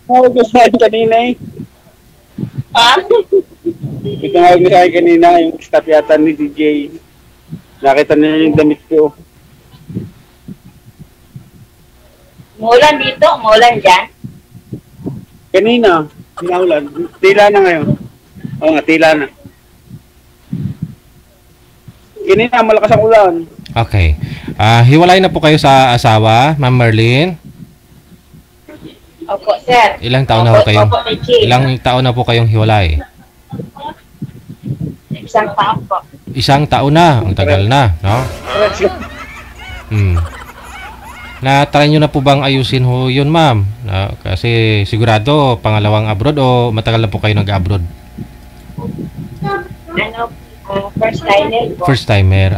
Speaker 9: Tawag mo sa akin kanina eh. Itawag mo sa akin kanina yung staff yata ni DJ. Nakita niya yung damit ko.
Speaker 11: Umulan dito, umulan dyan.
Speaker 9: Kanina, pinaulan. Tila na ngayon. Oo nga, tila na. Kanina, malakas ang ulan.
Speaker 3: Okay. Hiwalay na po kayo sa asawa, Ma'am Merlin?
Speaker 11: Opo, sir.
Speaker 3: Ilang taon na po kayo?
Speaker 11: Opo, Richie.
Speaker 3: Ilang taon na po kayong hiwalay?
Speaker 11: 1 taon po.
Speaker 3: 1 taon na. Ang tagal na, no? Na-try nyo na po bang ayusin ho yun, ma'am? Kasi sigurado, pangalawang abroad o matagal na po kayo nag-abroad?
Speaker 11: First timer po.
Speaker 3: First timer.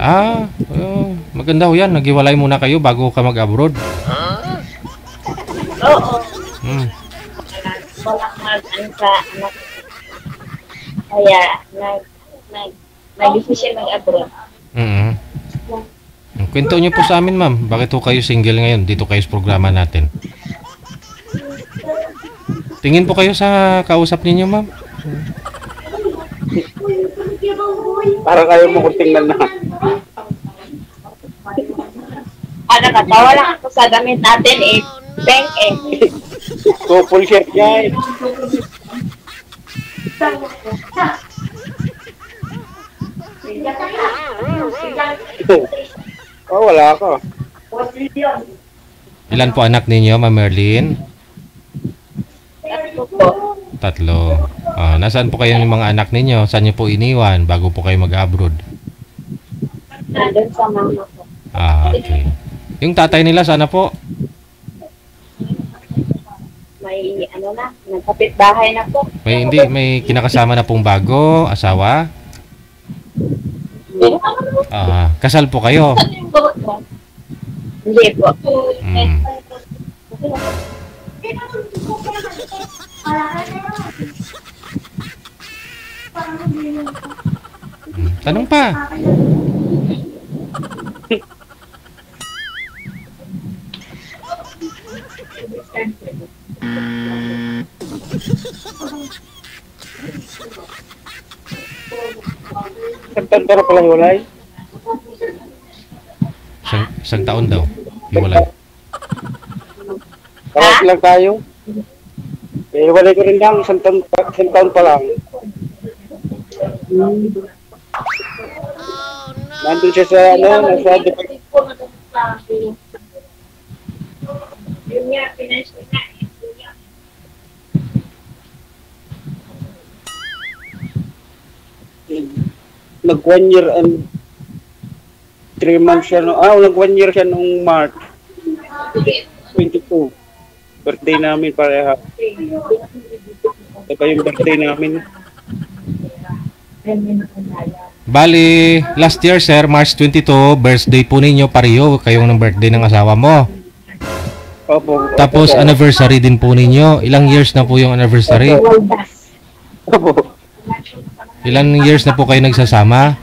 Speaker 3: Maganda ho yan. Naghiwalay muna kayo bago ka mag-abroad.
Speaker 11: Oo. Walang mag-ano sa anak. Kaya, nag-decision mag-abroad.
Speaker 3: Kwento nyo po sa amin, ma'am. Bakit ho kayo single ngayon? Dito kayo sa programa natin. Tingin po kayo sa kausap ninyo, ma'am.
Speaker 9: Parang ayaw mo kung tingnan na.
Speaker 11: Ano ka, wala ako sa gamit natin eh. Bank eh.
Speaker 9: Couple shirt niya eh. Oh, wala ako.
Speaker 3: Ilan po anak ninyo, Ma'am Merlin? Tatlo. Nasaan po kayo ng mga anak ninyo? Saan niyo po iniwan bago po kayo mag-abroad?
Speaker 11: Nandun sa mama ko.
Speaker 3: Okay. Yung tatay nila, sana po?
Speaker 11: May ano na, nagkapit bahay na po.
Speaker 3: May kinakasama na pong bago, asawa? Kasal po kayo?
Speaker 11: Hindi po.
Speaker 3: Tanong pa.
Speaker 9: Isang taon pa lang walay.
Speaker 3: Isang taon daw. Hiwalay.
Speaker 9: Parang lang tayo. Eh, walay ko rin lang. Isang taon pa lang. Nandun siya sa nasa
Speaker 11: Yun nga, pinasya na.
Speaker 9: Nag 1 year and 3 months siya nag 1 year siya nung March 22. Birthday namin pareha. Ito yung birthday namin.
Speaker 3: Bali, last year sir, March 22, birthday po ninyo pareho kayong ng birthday ng asawa mo.
Speaker 9: Opo.
Speaker 3: Tapos anniversary din po ninyo. Ilang years na po yung anniversary?
Speaker 9: Opo.
Speaker 3: Ilang years na po kayo nagsasama?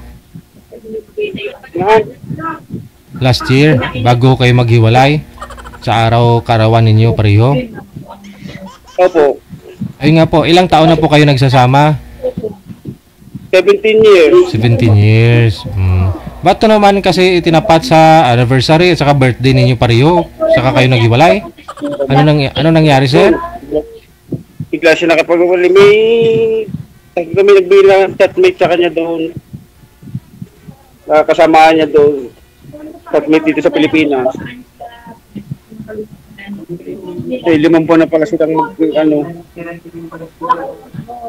Speaker 3: Last year, bago kayo maghiwalay? Sa araw-karawan ninyo pareho?
Speaker 9: Opo.
Speaker 3: Ayun nga po, ilang taon na po kayo nagsasama?
Speaker 9: 17 years.
Speaker 3: 17 years. Ba't to naman kasi itinapat sa anniversary at saka birthday ninyo pareho? Saka kayo naghiwalay? Ano nangyari, sir?
Speaker 9: Bigla siya nakapag-uwali. Kami nagbilang chatmate sa kanya doon. Kasamaan niya doon. Chatmate dito sa Pilipinas. Eh, 5 buwan na pala silang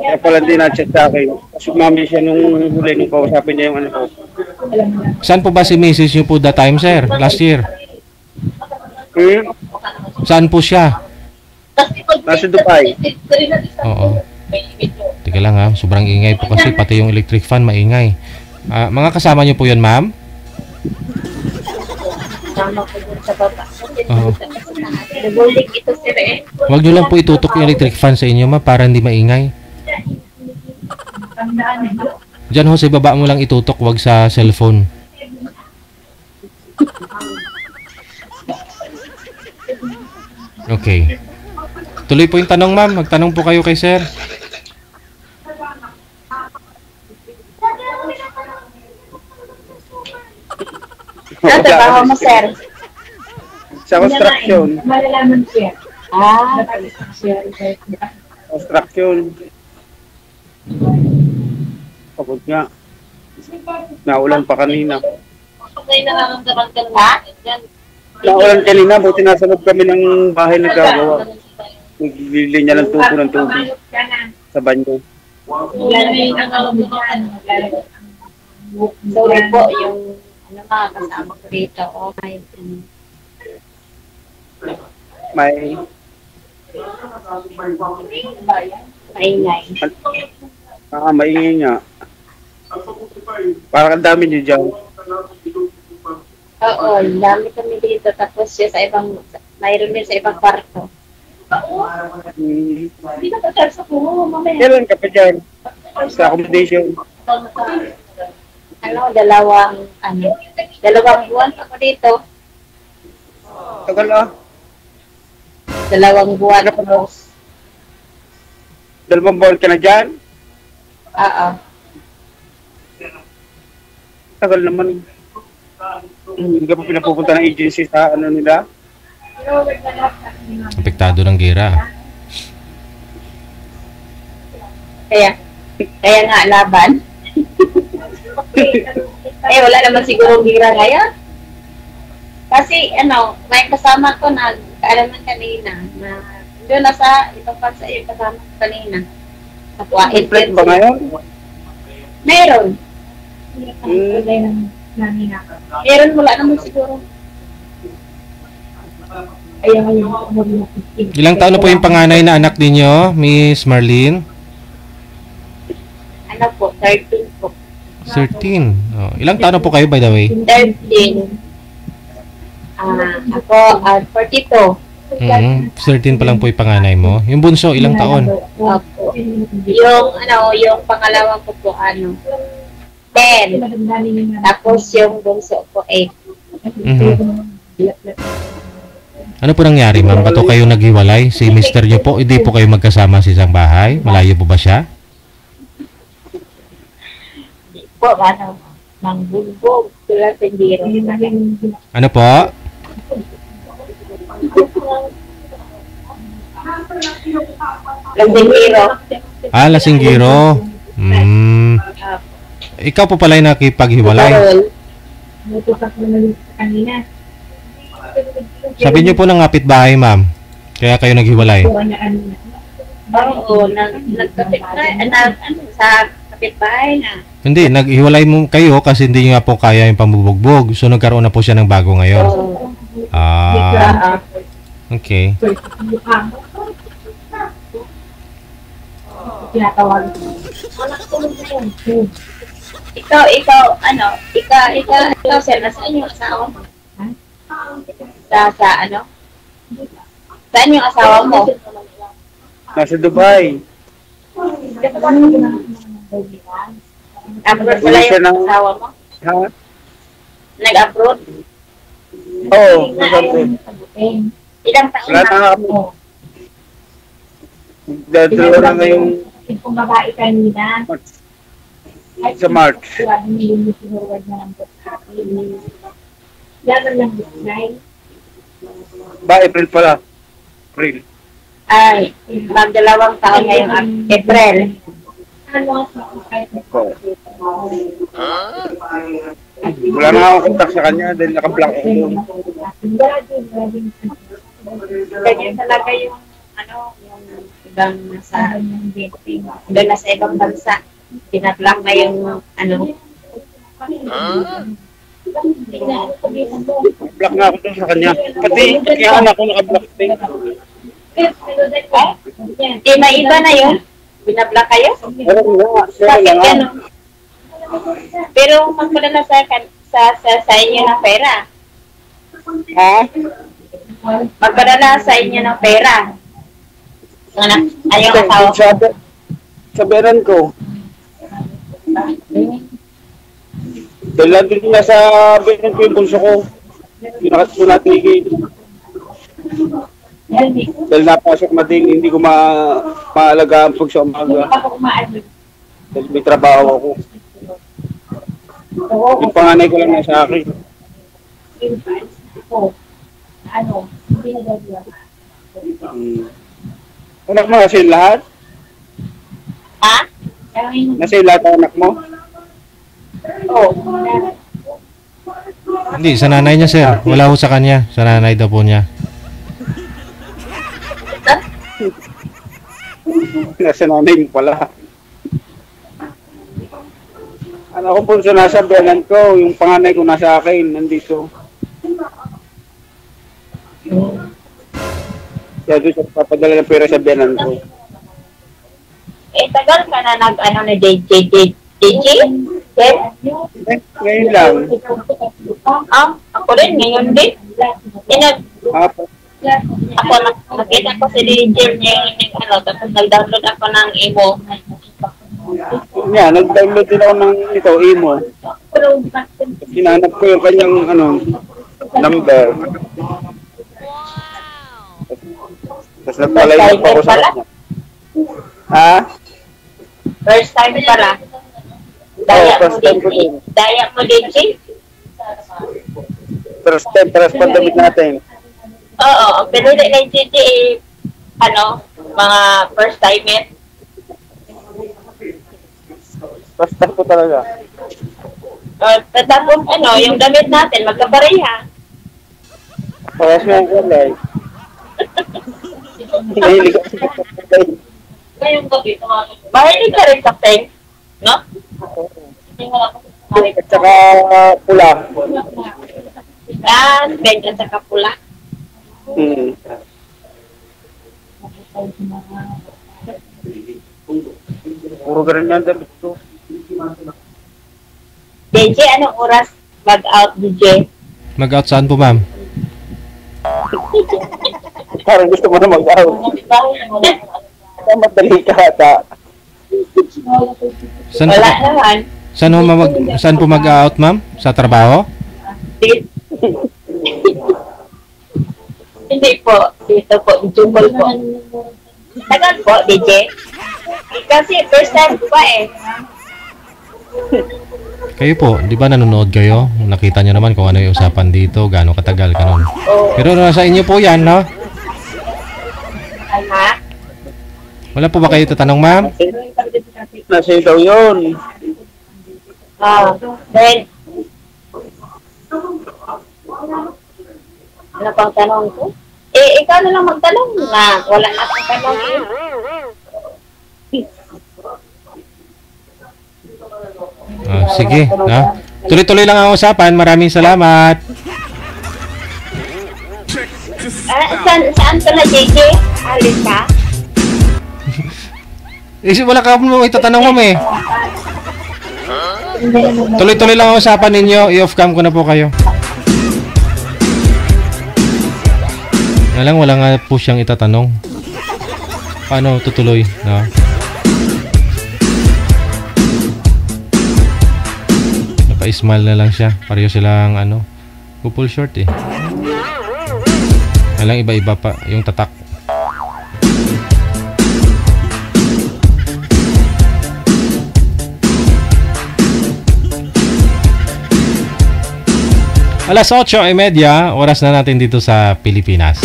Speaker 9: kaya pala din na-chat sa akin. Kasi mami siya nung huli nung kausapin niya yung ko.
Speaker 3: Saan po ba si Mrs. nyo po that time, sir? Last year? Saan po siya?
Speaker 9: Nasa Dubai.
Speaker 3: Oo. Teka lang ha, sobrang ingay po kasi pati yung electric fan maingay. Mga kasama nyo po yun, ma'am?
Speaker 11: Tama ko dun sa baba.
Speaker 3: Oo.
Speaker 11: Nagulik ito sir eh.
Speaker 3: Huwag nyo lang po itutok yung electric fan sa inyo, ma, para hindi maingay. Diyan ho, sa baba mo lang itutok, wag sa cellphone. Okay. Tuloy po yung tanong, ma'am. Magtanong po kayo kay sir.
Speaker 11: Ano trabaho mo, sir?
Speaker 9: Sa construction.
Speaker 11: Malalaman siya.
Speaker 9: Construction. Pagod nga. Naulan pa kanina.
Speaker 11: Okay, nararamdaman ka na?
Speaker 9: Naulan kanina, buti nasa loob kami ng bahay na gagawa. Nagbili niya ng tubo ng tubig sa banyo.
Speaker 11: Sorry po, yung mga kasama ko dito. Okay.
Speaker 9: May
Speaker 11: Maingay.
Speaker 9: Maingay nga. Parang ang dami niyo dyan.
Speaker 11: Oo, dami kami dito. Tapos siya sa ibang, mayroon din sa ibang kwarto. Hindi na ka sa kuho, mamaya.
Speaker 9: Kailan ka pa dyan? Sa accommodation?
Speaker 11: Dalawang buwan ako dito.
Speaker 9: Tagal ah.
Speaker 11: 2 buwan ako.
Speaker 9: 2 buwan ka na dyan?
Speaker 11: Oo.
Speaker 9: Tagal naman. Hindi ka pa pinapupunta ng agency sa ano nila?
Speaker 3: Apektado ng gira.
Speaker 11: Kaya nga laban. Wala naman siguro gira ngayon. Kasi may kasama ko nag-aalaman kanina na doon na sa itong sa iyo kasama ko kanina.
Speaker 9: Flight ba ngayon?
Speaker 11: Meron. Meron, wala naman siguro.
Speaker 3: Ilang taon na po yung panganay na anak ninyo, Miss Marlene?
Speaker 11: Ano po, 13 po.
Speaker 3: 13. Oh, ilang taon na po kayo, by the way?
Speaker 11: 13. Ako, 42.
Speaker 3: 13 pa lang po yung panganay mo. Yung bunso, ilang taon?
Speaker 11: Opo. Yung pangalawa ko po, 10. Tapos yung bunso ko, 8.
Speaker 3: Ano po nangyari, ma'am? Ba't kayo naghiwalay? Si mister nyo po, hindi po kayo magkasama sa isang bahay? Malayo po ba siya?
Speaker 11: Po, mangbulbog. Tulad sa biro.
Speaker 3: Ano po?
Speaker 11: Lasinggiro.
Speaker 3: Lasinggiro. Ikaw po pala yung nakipaghiwalay. Sabi niyo po ng kapitbahay, ma'am. Kaya kayo naghiwalay.
Speaker 11: Oo, nagkapitbahay. Sa kapitbahay na.
Speaker 3: Hindi, naghiwalay mo kayo kasi hindi niyo nga po kaya yung pambubugbog. So nagkaroon na po siya ng bago ngayon. Okay.
Speaker 11: Ikaw, sir, nasaan yung asawa mo? Saan yung asawa mo?
Speaker 9: Nasa Dubai.
Speaker 11: Abroad pala yung asawa mo?
Speaker 9: Ha?
Speaker 11: Nag-abroad?
Speaker 9: Oo, nag-abroad.
Speaker 11: Ilang taon
Speaker 9: Wala na
Speaker 11: na?
Speaker 9: ako. Dalawa na yung
Speaker 11: Kung babae kanina.
Speaker 9: sa March. April pala. April.
Speaker 11: Ay, mag-2 taon ngayong April.
Speaker 9: Wala na akong contact sa kanya dahil naka-block ako doon.
Speaker 11: Ganyan talaga yung yung ibang doon na sa ibang bansa. Pinablock na yung
Speaker 9: Block na ako doon sa kanya. Pati yung anak ko naka-block din.
Speaker 11: May iba na yun? Binablock kayo? Bakit gano'n? Pero magpadala sa inyo ng pera.
Speaker 9: Ha?
Speaker 11: Magpadala sa inyo ng pera. Ayong asawa ko.
Speaker 9: Sa beran ko. Dahil nandun na sa beran ko yung bunso ko. Yung nakatigil. Dahil napasok na din, hindi ko maalagaan pag sa umaga. Dahil may trabaho ako. Yung panganay ko lang na sa akin. Anak mo, nasa yung lahat?
Speaker 11: Ha?
Speaker 9: Nasa yung lahat ang anak mo?
Speaker 11: Oo.
Speaker 3: Hindi, sa nanay niya, sir. Wala ho sa kanya. Sa nanay daw po niya.
Speaker 9: Nasa nanay mo pala. Anak ko po sa nasa benan ko, yung panganay ko nasa akin, nandito. Kaya doon siya papadala ng pera sa benan ko.
Speaker 11: Tagal ka na na JJ?
Speaker 9: Ngayon lang.
Speaker 11: Ako rin, ngayon din. Ako nakita ko si DJ niya tapos nag-download ako ng emo.
Speaker 9: Yeah, nag-download din ako ng emo. Hinanap ko yung kanyang number. Tapos nagpalay pa ako sa kanya. Ha?
Speaker 11: First time pala. Daya mo
Speaker 9: first time ko
Speaker 11: din.
Speaker 9: din.
Speaker 11: Daya mo din, Chief.
Speaker 9: First time, first pandemic natin.
Speaker 11: Oo, pero hindi na Gigi, mga first time it.
Speaker 9: First time ko talaga.
Speaker 11: Tapos yung damit natin, magkapareha.
Speaker 9: Parehas mo yung kulay. Mahilig ako sa kulay.
Speaker 11: Ngayong gabi, mahilig ka rin sa pink, no?
Speaker 9: At saka pula.
Speaker 11: Pink at saka pula.
Speaker 9: Puro ganun yan damit ko.
Speaker 11: DJ, anong oras mag-out, DJ?
Speaker 3: Mag-out saan po, ma'am?
Speaker 9: Parang gusto mo na mag-out. Madali ka ata.
Speaker 11: Wala naman.
Speaker 3: Saan po mag-out, ma'am? Sa trabaho?
Speaker 11: Hindi po. Dito po. Jumble po. Tagal po, DJ. Kasi first time ko pa eh.
Speaker 3: Kayo po, di ba nanonood kayo? Nakita nyo naman kung ano yung usapan dito, gaano katagal, ganun. Pero nasa inyo po yan, no?
Speaker 11: Ha?
Speaker 3: Wala po ba kayo tatanong, ma'am?
Speaker 9: Nasa daw yun.
Speaker 11: Then, ano pang tanong ko? Ikaw na lang magtanong na. Wala na akong tanong eh.
Speaker 3: Sige, no? Tuloy-tuloy lang ang usapan. Maraming salamat.
Speaker 11: Saan ka na, JJ? Alis ka?
Speaker 3: Wala ka mo itatanong, ma'am eh. Tuloy-tuloy lang ang usapan ninyo. I-off cam ko na po kayo. Wala nga po siyang itatanong. Paano tutuloy? No? Naka-smile na lang siya. Pareho silang couple short eh. Walang iba-iba pa yung tatak. Alas 8:30, oras na natin dito sa Pilipinas.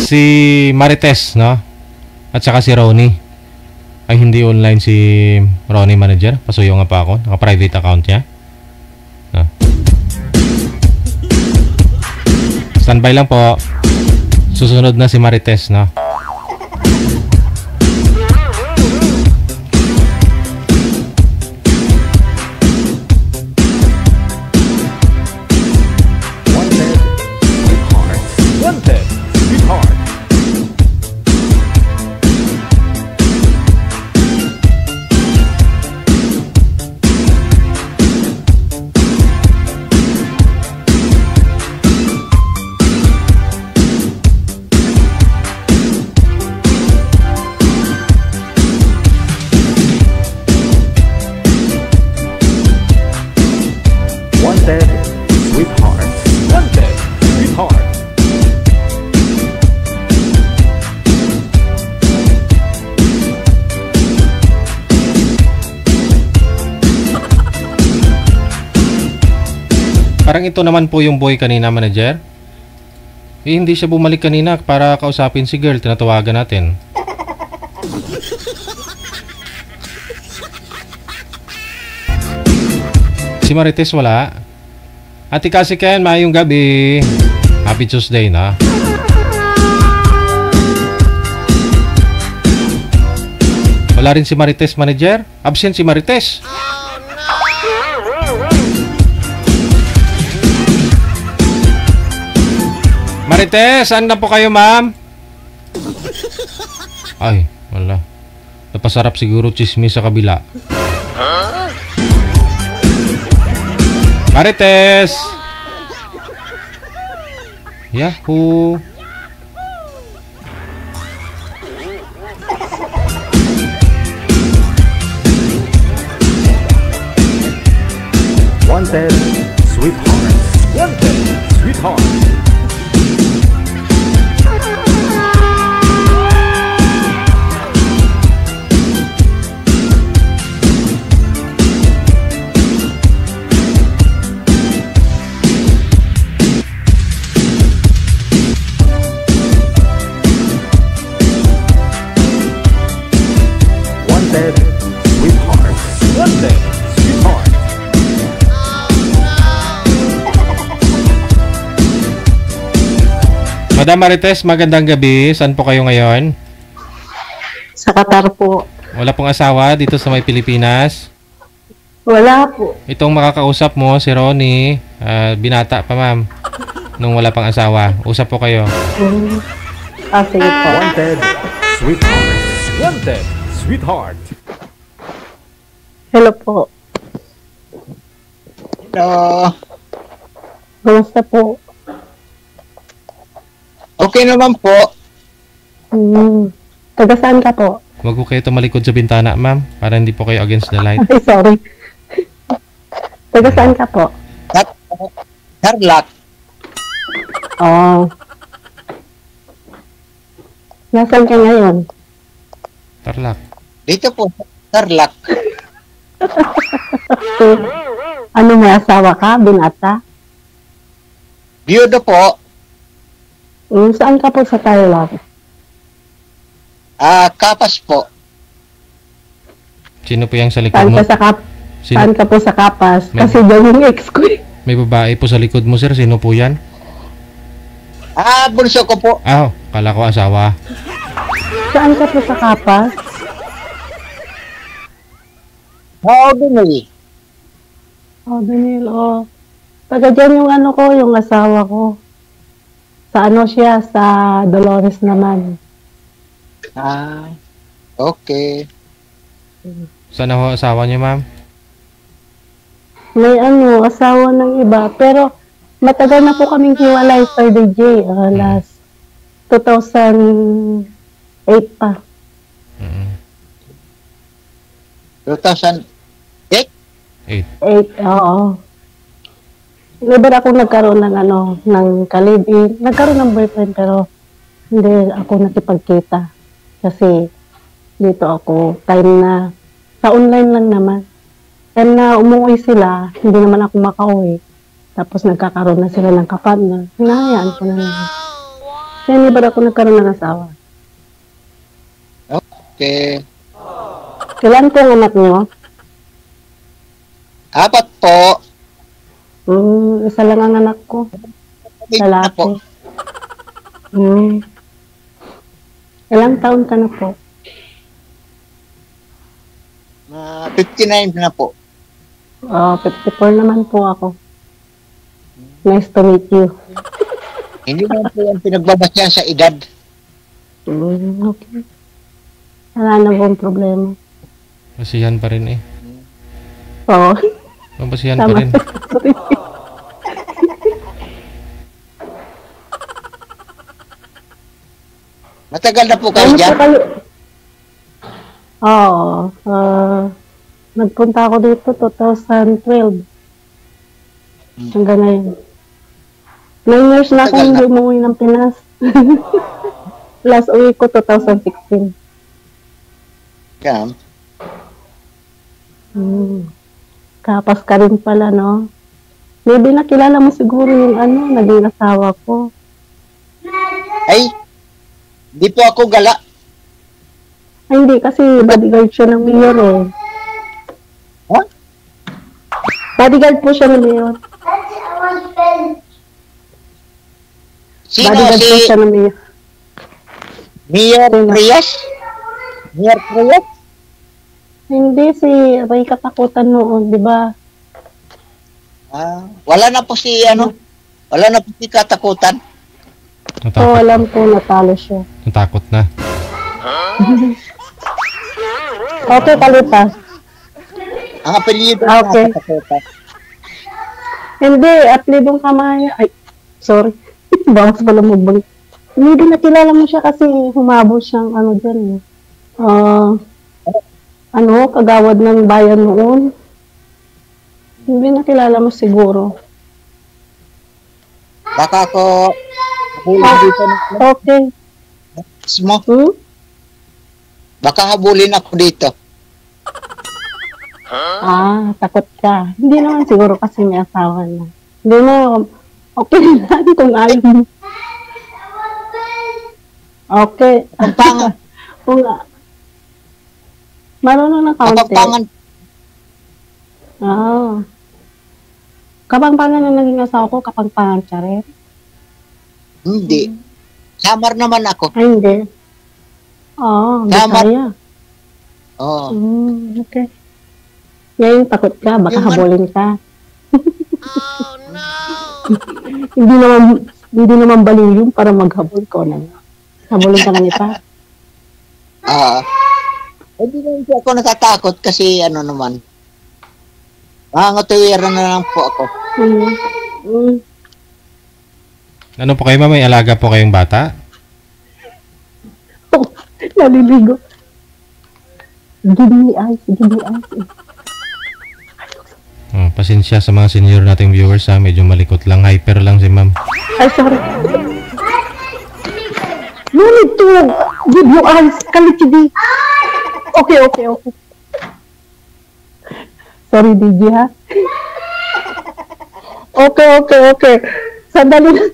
Speaker 3: Si Marites, no? At saka si Ronnie. Ay, hindi online si Ronnie manager. Pasuyo nga pa ako. Naka-private account niya. No? Standby lang po. Susunod na si Marites, no? Parang ito naman po yung boy kanina, manager. Hindi siya bumalik kanina para kausapin si girl. Tinatawagan natin. Si Marites wala. Ate kasi Ken, maayong gabi. Happy Tuesday na. Wala rin si Marites, manager. Absent si Marites. Marites, saan na po kayo, ma'am? Ay, wala. Napasarap siguro chismis sa kabila. Marites! Yahoo!
Speaker 4: Wanted, sweetheart. Wanted, sweetheart.
Speaker 3: Madam Marites, magandang gabi. Saan po kayo ngayon?
Speaker 12: Sa Qatar po.
Speaker 3: Wala pong asawa dito sa may Pilipinas?
Speaker 12: Wala po.
Speaker 3: Itong makakausap mo, si Ronnie, binata pa ma'am, nung wala pang asawa. Usap po kayo.
Speaker 12: Sige po.
Speaker 4: Wanted, sweetheart. Wanted, sweetheart.
Speaker 12: Hello po.
Speaker 13: Hello.
Speaker 12: Kumusta po?
Speaker 13: Okay naman po.
Speaker 12: Taga saan ka po?
Speaker 3: Huwag po kayo tumalikod sa bintana, ma'am, para hindi po kayo against the light.
Speaker 12: Ay, sorry. Taga saan ka po?
Speaker 13: Tarlac.
Speaker 12: Oh. Nasaan ka ngayon?
Speaker 3: Tarlac.
Speaker 13: Dito po, Tarlac.
Speaker 12: Ano, may asawa ka? Binata?
Speaker 13: Biyudo po.
Speaker 12: Saan ka po sa Tarlac?
Speaker 13: Kapas po.
Speaker 3: Sino po yung sa likod
Speaker 12: Saan
Speaker 3: mo?
Speaker 12: ka sa Saan ka po sa Kapas? Kasi dyan yung ex ko eh.
Speaker 3: May babae po sa likod mo, sir. Sino po yan?
Speaker 13: Bunso ko po.
Speaker 3: Kala ko asawa.
Speaker 12: Saan ka po sa Kapas?
Speaker 13: Daniel.
Speaker 12: Daniel, taga dyan yung ano ko, yung asawa ko. Sa ano siya, sa Dolores naman.
Speaker 13: Okay.
Speaker 3: Saan ho asawa niyo, ma'am?
Speaker 12: May asawa ng iba. Pero matagal na po kaming hiwalay, Sir DJ. Last 2008 pa.
Speaker 13: 2008?
Speaker 12: 8, oo. Never ako nagkaroon ng ng kalibin. Nagkaroon ng boyfriend pero hindi ako nakipagkita. Kasi dito ako, time na sa online lang naman. Time na umuwi sila, hindi naman ako makauwi. Tapos nagkakaroon na sila ng kapartner. Hinahayaan ko na naman. Kaya hindi ba ako nagkaroon ng asawa?
Speaker 13: Okay.
Speaker 12: Kailan po ang anak niyo?
Speaker 13: 4 po.
Speaker 12: Isa lang ang anak ko. Lalaki. Ilang taon ka na po?
Speaker 13: 59 na po.
Speaker 12: 54 naman po ako. Nice to meet you.
Speaker 13: Hindi naman po yung pinagbabasyan sa edad.
Speaker 12: Okay. Wala na pong problema.
Speaker 3: Basihan pa rin eh.
Speaker 12: Oo.
Speaker 3: Basihan pa rin.
Speaker 13: Matagal na po kayo dyan?
Speaker 12: Oo. Nagpunta ako dito 2012. Hanggang ngayon. 9 years na akong hindi umuwi ng Pinas. Last uwi ko 2016. Kapas ka rin pala, no? Maybe nakilala mo siguro yung naging asawa ko.
Speaker 13: Ay, di po ako gala.
Speaker 12: Ay, hindi, kasi bodyguard siya ng mayor eh. Bodyguard po siya ng mayor.
Speaker 13: Sino
Speaker 12: bodyguard po siya ng mayor.
Speaker 13: Mayor Reyes? Mayor Reyes?
Speaker 12: Hindi, si Ray Katakutan noon, di ba?
Speaker 13: Wala na po si wala na po si Katakutan.
Speaker 12: Alam po, natalo siya.
Speaker 3: Natakot na.
Speaker 12: Okay, palitas.
Speaker 13: Ang apelyido
Speaker 12: okay.
Speaker 13: Katakutan.
Speaker 12: Hindi, Atlibong Kamaya. Ay, sorry. Bawas pala mo bang. Hindi nakilala mo siya kasi humabo siyang dyan. Kagawad ng bayan noon. Hindi nakilala mo siguro.
Speaker 13: Baka ako habulin dito na.
Speaker 12: Okay.
Speaker 13: Baka habulin ako dito.
Speaker 12: Takot ka. Hindi naman siguro kasi may asawa na. Hindi na. Okay lang kung ayaw mo. Okay. Kung marunong na kaunti. Kapangpangan na naging asawa ko, kapangpangan siya rin?
Speaker 13: Hindi. Samar naman ako.
Speaker 12: Ay, hindi. Oo, Bisaya.
Speaker 13: Oo.
Speaker 12: Okay. Ngayon, takot ka. Baka habulin ka. Hindi naman baliw yun para maghabol ko na. Habulin ka ng ipa.
Speaker 13: Hindi naman po ako natatakot kasi ano naman. Mangatuwiran na lang po ako.
Speaker 3: Ano po kayo, ma'am? May alaga po kayong bata?
Speaker 12: Naliligo. Give me ice.
Speaker 3: Pasensya sa mga senior nating viewers ha. Medyo malikot lang. Hyper lang si ma'am.
Speaker 12: Ay, sorry. No need to give you ice. Kalichidi. Okay. Sorry, DJ ha. Okay. Sandali na.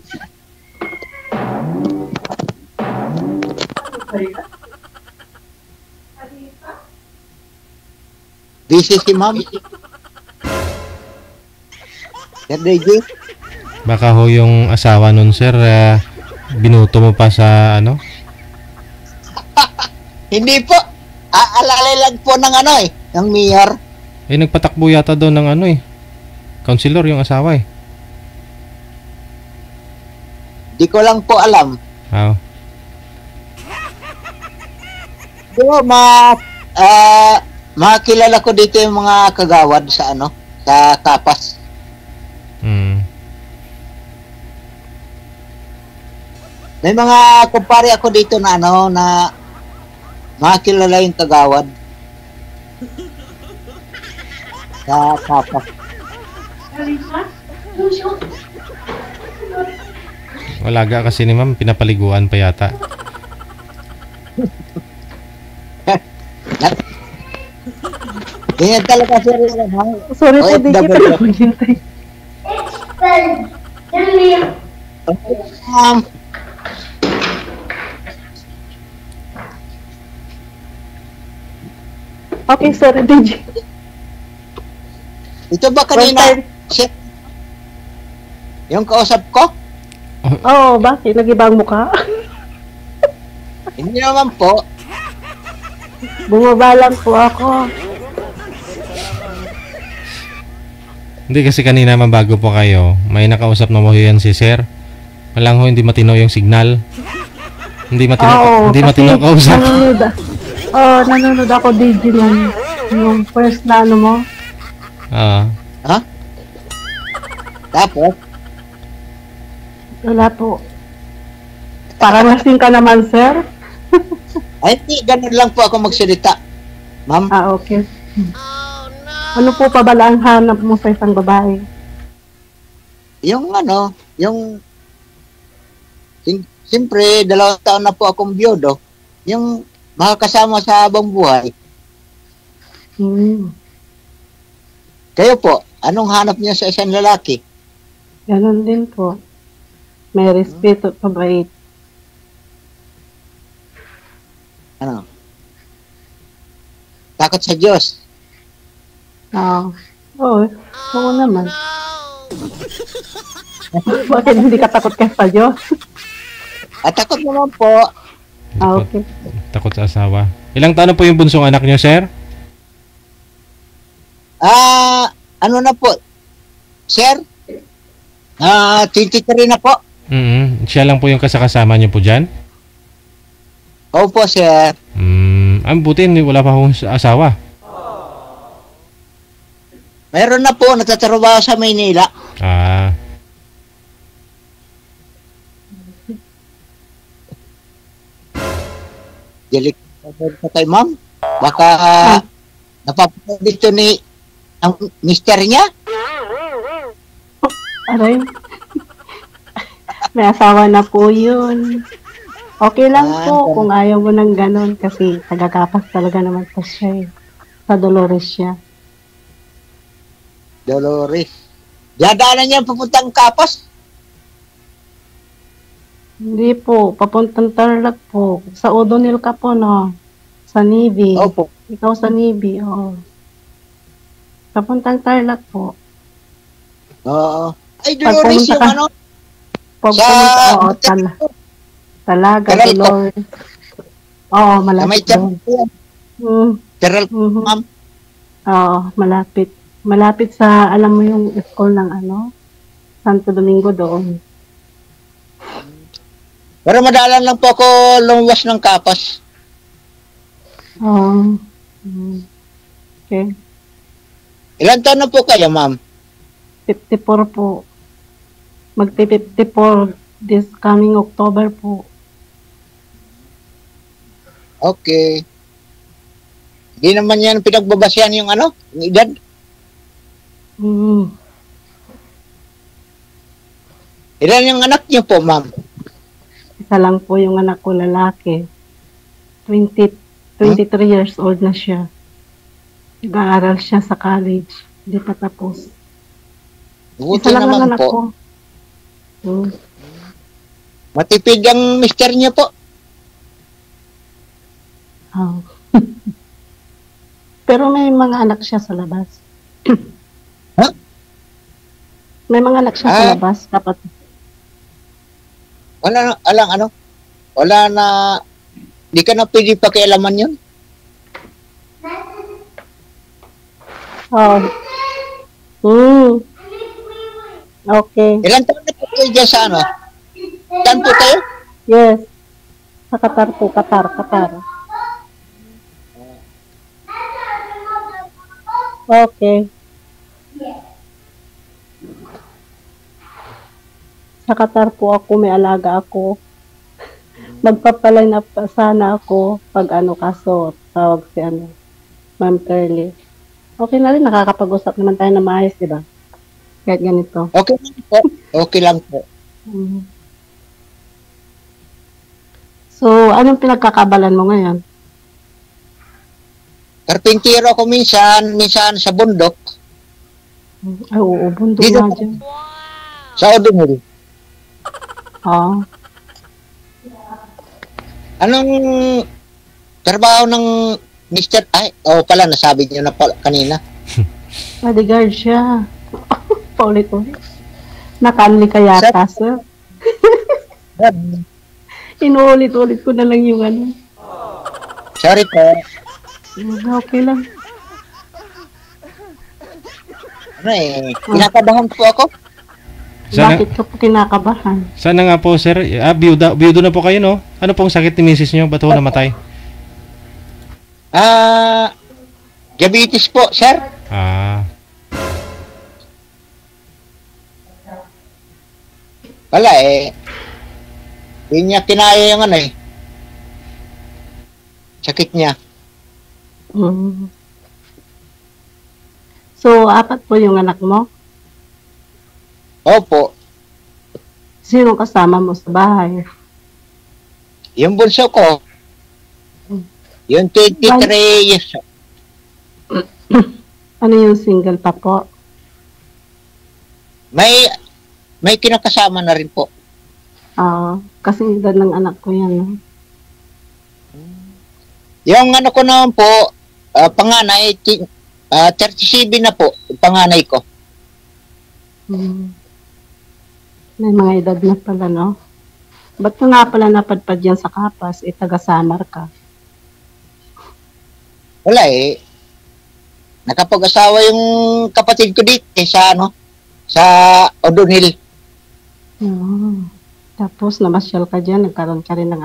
Speaker 13: Busy si ma'am. Sir DJ?
Speaker 3: Baka ho yung asawa nun, sir, binuto mo pa sa ano?
Speaker 13: Hindi po. Alalay lang po ng ano ng mayor.
Speaker 3: Nagpatakbo yata doon ng ano counselor yung asawa
Speaker 13: Di ko lang po alam. Makakilala ko dito yung mga kagawad sa sa Kapas. May mga kumpare ako dito na na makakilala yung kagawad sa Kapas.
Speaker 3: Walaga kasi ni ma'am, pinapaliguan pa yata.
Speaker 13: Ganyan talaga sir.
Speaker 12: Sorry po, di kita naghintay. Okay, sorry, DJ.
Speaker 13: Ito ba kanina? Yung kausap ko?
Speaker 12: Oo, bakit? Nag-ibang mukha?
Speaker 13: Hindi naman po.
Speaker 12: Bumaba lang po ako.
Speaker 3: Hindi kasi kanina mabago po kayo. May nakausap na mo yan si sir. Walang ho, hindi matino yung signal. Hindi matino kausap.
Speaker 12: Nanonood ako DJ lang. Yung first na ano mo.
Speaker 13: Ha? Tapos?
Speaker 12: Wala po. Parang lasing ka naman, sir.
Speaker 13: Ay, hindi. Ganun lang po ako magsalita. Ma'am?
Speaker 12: Okay. Ano po pa ba ang hanap mo sa isang babae?
Speaker 13: Yung siyempre, 2 taon na po akong biyodo. Yung makakasama sa habang buhay. Kayo po, anong hanap niyo sa isang lalaki?
Speaker 12: Ganon din po. May respeto at mabait.
Speaker 13: Takot sa Diyos?
Speaker 12: Oo naman. Bakit hindi ka takot ka sa Diyos?
Speaker 13: Takot naman po.
Speaker 12: Okay.
Speaker 3: Takot sa asawa. Ilang taon na po yung bunsong anak niyo, sir?
Speaker 13: Ano na po? Sir? 23 na po.
Speaker 3: Siya lang po yung kasama niyo po dyan?
Speaker 13: Opo, sir.
Speaker 3: Ang buti, wala pa akong asawa.
Speaker 13: Meron na po, nagtatrabaho sa Maynila. Dilik ka kay ma'am. Baka napapanood dito ni ang mister niya.
Speaker 12: Aray. May asawa na po yun. Okay lang po kung ayaw mo ng ganon kasi taga-Kapas talaga naman po siya Sa Dolores siya.
Speaker 13: Dolores. Dadaanan niya papuntang Kapas?
Speaker 12: Hindi po. Papuntang Tarlac po. Sa O'Donnell ka po, no? Sa Navy.
Speaker 13: Opo.
Speaker 12: Ikaw sa Navy, oo. Papuntang Tarlac po.
Speaker 13: Oo. Ay, Dolores yung ano?
Speaker 12: Sa... Talaga,
Speaker 13: Teral po.
Speaker 12: Dolores. Oo,
Speaker 13: May
Speaker 12: malapit doon.
Speaker 13: Teral po, ma'am.
Speaker 12: Oo, malapit. Malapit sa, alam mo yung school ng Santo Domingo doon.
Speaker 13: Pero madalan lang po ako lumuwas ng Kapas.
Speaker 12: Oo. Okay.
Speaker 13: Ilan taon na po kayo, ma'am?
Speaker 12: 54 po. Magti-54 this coming October po.
Speaker 13: Okay. Hindi naman yan pinagbabasyan yung yung edad. Ilan yung anak niyo po, ma'am?
Speaker 12: Isa lang po yung anak ko lalaki. 23 years old na siya. Nag-aaral siya sa college. Hindi pa tapos.
Speaker 13: Buti
Speaker 12: Isa lang ang
Speaker 13: naman
Speaker 12: anak
Speaker 13: po.
Speaker 12: ko.
Speaker 13: Matipid ang mister niyo po.
Speaker 12: Oh. Pero may mga anak siya sa labas. May mga anak siya sa labas, kapatid.
Speaker 13: Wala na, wala na, di ka na pwede pakialaman yun.
Speaker 12: Oh. Okay.
Speaker 13: Ilan taon na po kayo dyan sa Saan po kayo?
Speaker 12: Yes. Sa Qatar po, Qatar. Okay. Sa Qatar po ako, may alaga ako. Magpapaline up sana ako pag kaso tawag si Ma'am Curly. Okay na rin, nakakapag-usap naman tayo na maayos, di ba? Kahit ganito.
Speaker 13: Okay lang po. Okay lang po.
Speaker 12: So, anong pinagkakabalan mo ngayon?
Speaker 13: Karpintero ako minsan sa bundok.
Speaker 12: Ay, oo, bundok
Speaker 13: Dito
Speaker 12: nga dyan.
Speaker 13: Sa Odumil.
Speaker 12: Oo.
Speaker 13: Anong trabaho ng Mr. Pala, nasabi niyo na kanina.
Speaker 12: Bodyguard siya. Paulit-ulit. Naka-unli ka yata, sir. Inuulit-ulit ko na lang yung
Speaker 13: Sorry po.
Speaker 12: Okay lang.
Speaker 13: Kinakabahan po ako.
Speaker 12: Bakit ka po kinakabahan?
Speaker 3: Sana nga po, sir. Biyudo na po kayo, no? Ano pong sakit ni misis nyo? Ba't ho namatay?
Speaker 13: Diabetes po, sir. Wala hindi niya kinaya yung sakit niya.
Speaker 12: So, 4 po yung anak mo?
Speaker 13: Opo.
Speaker 12: Sino kasama mo sa bahay?
Speaker 13: Yung bunso ko. Yung 23 years.
Speaker 12: Ano yung single pa po?
Speaker 13: May kinakasama na rin po.
Speaker 12: Kasi edad ng anak ko yan.
Speaker 13: Yung ko naman po, panganay, 37 na po, panganay ko.
Speaker 12: May mga edad na pala, no? Ba't ka nga pala napadpad yan sa Kapas? Taga-Samar ka.
Speaker 13: Wala nakapag-asawa yung kapatid ko dito sa O'Donnell.
Speaker 12: Tapos namasyal ka dyan, nagkaroon ka rin ng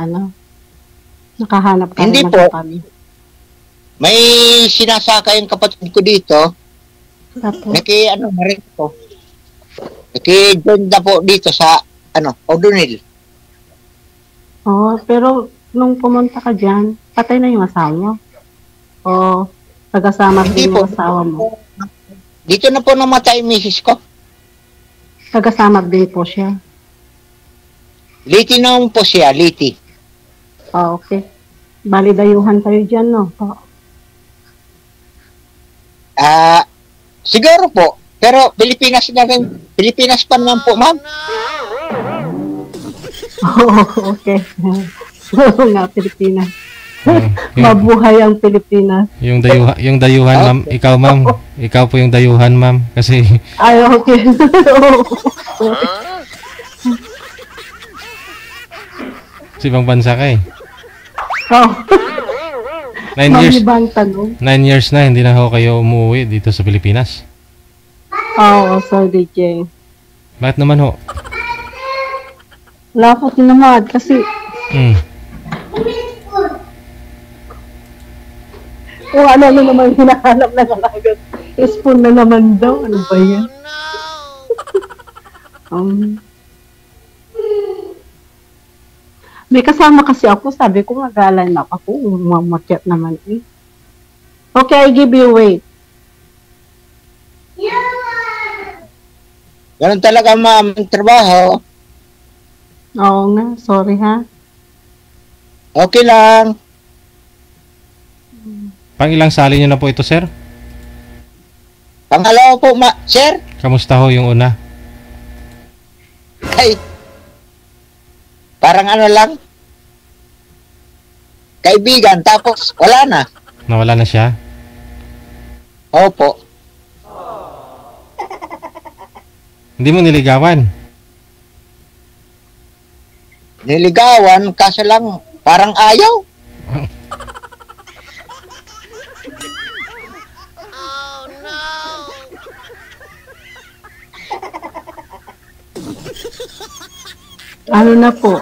Speaker 12: nakahanap ka
Speaker 13: Hindi
Speaker 12: rin ng
Speaker 13: po.
Speaker 12: kami.
Speaker 13: May sinasaka yung kapatid ko dito.
Speaker 12: Tapos?
Speaker 13: Na rin po. Naki-join na po dito sa O'Donnell.
Speaker 12: Pero nung pumunta ka dyan, patay na yung asawa mo? O taga-Samar din yung asawa mo?
Speaker 13: Dito na po namatay yung misis ko.
Speaker 12: Taga-Samar din po siya?
Speaker 13: Liti naman po siya, Liti.
Speaker 12: Okay. Bali dayuhan tayo dyan, no?
Speaker 13: Siguro po. Pero Pilipinas na rin. Pilipinas pa naman po, ma'am.
Speaker 12: Okay. Oo nga, Pilipinas. Mabuhay ang Pilipinas.
Speaker 3: Yung dayuhan, ma'am. Ikaw, ma'am. Ikaw po yung dayuhan, ma'am. Kasi...
Speaker 12: Ay, okay.
Speaker 3: Sa ibang bansa ka eh.
Speaker 12: Oh.
Speaker 3: 9 years.
Speaker 12: Bang tanong.
Speaker 3: 9 years na, hindi na ho kayo umuwi dito sa Pilipinas.
Speaker 12: Oo, Sir DJ.
Speaker 3: Bakit naman ho?
Speaker 12: Wala ko tinamad kasi kung ano naman hinahanap na kalagat. Spoon na naman daw. Ano ba yan? May kasama kasi ako. Sabi ko magalan na ako. Mamakyat naman eh. Okay, I give you weight.
Speaker 13: Ganun talaga, ma'am, ang trabaho.
Speaker 12: Oo nga. Sorry ha.
Speaker 13: Okay lang.
Speaker 3: Pang ilang sali nyo na po ito, sir?
Speaker 13: Pangalawa po, sir.
Speaker 3: Kamusta ho yung una?
Speaker 13: Ay, parang ano lang. Kaibigan, tapos wala na.
Speaker 3: Nawala na siya?
Speaker 13: Opo.
Speaker 3: Hindi mo niligawan?
Speaker 13: Niligawan, kaso lang, parang ayaw.
Speaker 12: Ano na po?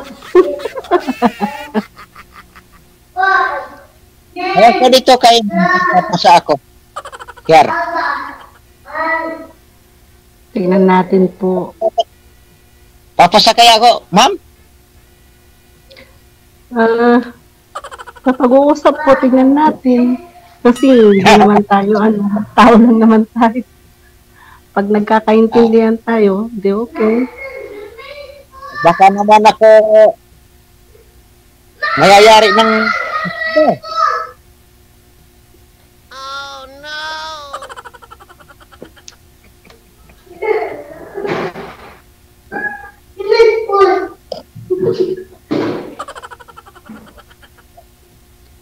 Speaker 13: Kaya ko dito kay papasa ako. Here.
Speaker 12: Tingnan natin po.
Speaker 13: Papasa kaya ako, ma'am?
Speaker 12: Kapag-uusap po, tingnan natin. Kasi hindi naman tayo, tao lang naman tayo. Pag nagkakaintindihan tayo, di okay.
Speaker 13: Baka naman ako mayayari ng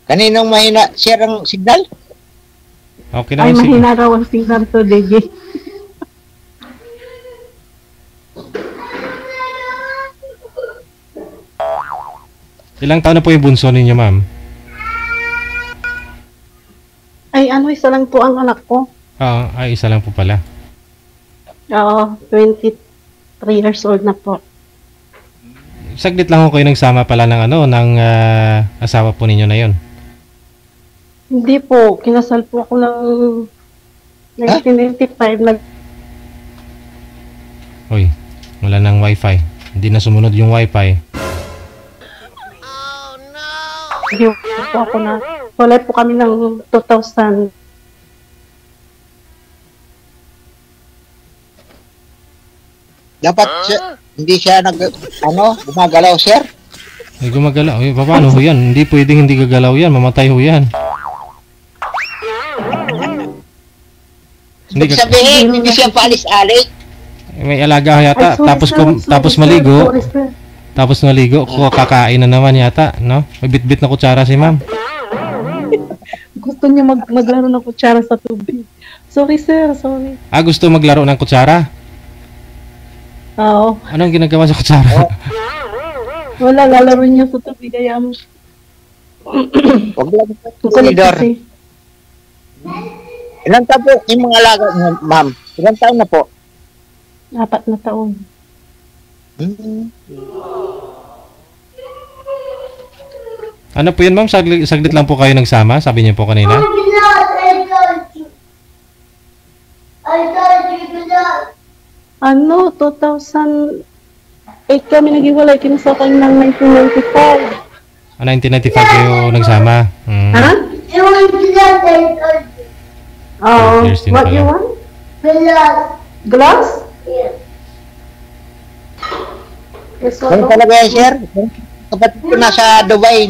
Speaker 13: Kaninong mahina share ang signal?
Speaker 3: Okay na.
Speaker 12: Ay, mahina raw ang signal to, DJ.
Speaker 3: Ilang taon na po yung bunso ninyo, ma'am?
Speaker 12: Ay, isa lang po ang anak ko.
Speaker 3: Ay, isa lang po pala.
Speaker 12: Oo, 23 years old na po.
Speaker 3: Saglit lang ho kayo nagsama pala ng asawa po ninyo na yon.
Speaker 12: Hindi po, kinasal po ako ng 1995.
Speaker 3: Uy, wala nang wifi. Hindi na sumunod yung wifi.
Speaker 12: Hindi po ako na. Wala po kami ng 2000.
Speaker 13: Dapat hindi siya gumagalaw, sir?
Speaker 3: Ay, gumagalaw. Uy, paano ho yan? Hindi pwedeng hindi gagalaw yan. Mamatay ho yan.
Speaker 13: Hindi sabihin, hindi siya paalis-alis.
Speaker 3: May alaga yata.
Speaker 12: Ay, sorry,
Speaker 3: tapos maligo. Tapos maligo. Kakain na naman yata, no? May bit-bit na kutsara si ma'am.
Speaker 12: Gusto niya maglaro ng kutsara sa tubig. Sorry, sir. Sorry.
Speaker 3: Gusto maglaro ng kutsara?
Speaker 12: Oo.
Speaker 3: Anong ginagawa sa kutsara?
Speaker 12: Wala, lalaro niya sa tubig. Kaya mo.
Speaker 13: Huwag lang po, Senador. Ilang taon po yung mga alaga niyo, ma'am? Ilang taon na po?
Speaker 12: 4 na taon.
Speaker 3: Ano po yun, ma'am? Saglit lang po kayo nagsama? Sabi niyo po kanina?
Speaker 12: Ano, 2008 kami naghiwalay. Kinasal kami ng 1995.
Speaker 3: 1995 kayo nagsama?
Speaker 12: Ha? Oh, what you want? Glass? Yes.
Speaker 13: Kaya talaga yan, sir. Kapatid ko nasa Dubai.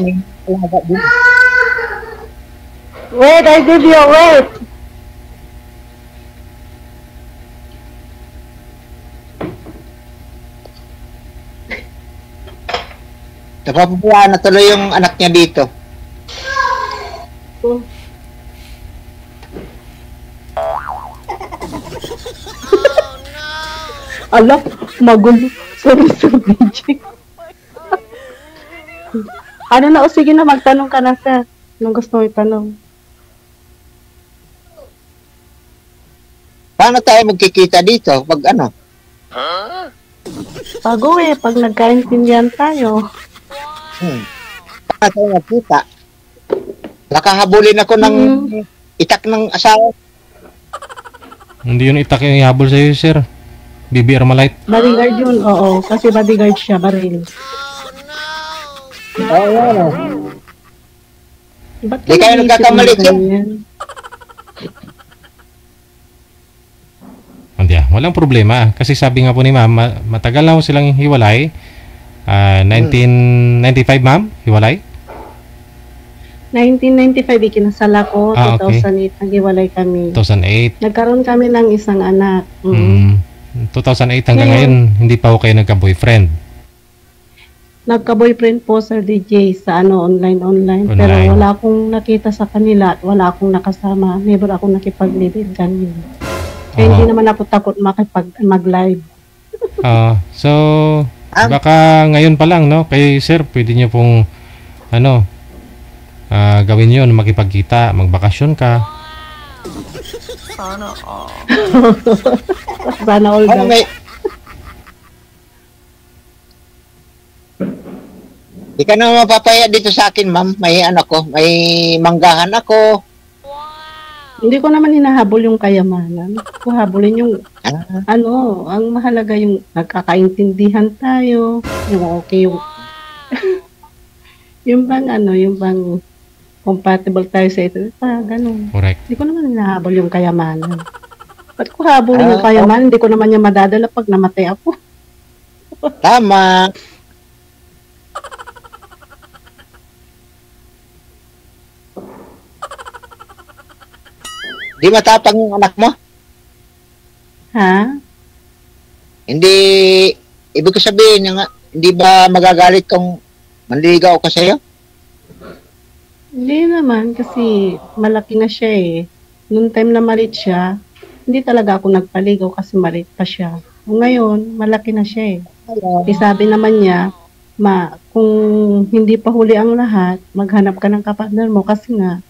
Speaker 12: Wait, I give you a wait.
Speaker 13: Napapabayaan na tuloy yung anak niya dito.
Speaker 12: Ala, magulo. Sorry, DJ. Ano na, o sige na, magtanong ka na, sir. Anong gusto mo itanong?
Speaker 13: Paano tayo magkikita dito? Pag ano?
Speaker 12: Bago pag nagkaintindihan tayo.
Speaker 13: Paano tayo magkita? Nakahabulin ako ng itak ng asawa.
Speaker 3: Hindi yun itak yung ihabol sa'yo, sir. BB Armalite.
Speaker 12: Bodyguard yun, oo. Kasi bodyguard siya, baril.
Speaker 13: Oo, yan.
Speaker 12: Ba't
Speaker 13: Di kayo nagkakamali, sir.
Speaker 3: Hindi, walang problema. Kasi sabi nga po ni ma'am, matagal na po silang hiwalay. 1995, ma'am? Hiwalay?
Speaker 12: 1995, ikinasal ako.
Speaker 3: Okay.
Speaker 12: 2008, naghiwalay kami.
Speaker 3: 2008.
Speaker 12: Nagkaroon kami ng isang anak.
Speaker 3: 2008 hanggang ngayon, hindi pa po kayo nagka-boyfriend.
Speaker 12: Nagka-boyfriend po, Sir DJ, sa online. Pero wala akong nakita sa kanila at wala akong nakasama. Never ako nakipag-live ganyan. Kaya hindi naman ako takot mag-live.
Speaker 3: So, baka ngayon pa lang, no? Kay sir, pwede niyo pong, gawin yun, makipagkita, magbakasyon ka.
Speaker 12: Sana all. Sana all daw.
Speaker 13: Di ka na mapapaya dito sa akin, ma'am. May manggahan ako.
Speaker 12: Hindi ko naman hinahabol yung kayamanan. Ko habulin yung, ang mahalaga yung nagkakaintindihan tayo. Yung okay yung, yung bang compatible tayo sa ito. Ganun.
Speaker 3: Correct.
Speaker 12: Hindi ko naman hinahabol yung kayamanan. Ba't ko habulin yung kayamanan? Hindi ko naman niya madadala pag namatay ako.
Speaker 13: Tama. Di matapang yung anak mo?
Speaker 12: Ha?
Speaker 13: Hindi, ibig ko sabihin, hindi ba magagalit kung manligaw ka sa'yo?
Speaker 12: Hindi naman, kasi malaki na siya eh. Noong time na maliit siya, hindi talaga ako nagpaligaw kasi maliit pa siya. Ngayon, malaki na siya eh. Sabi naman niya, kung hindi pa huli ang lahat, maghanap ka ng kapartner mo kasi nga,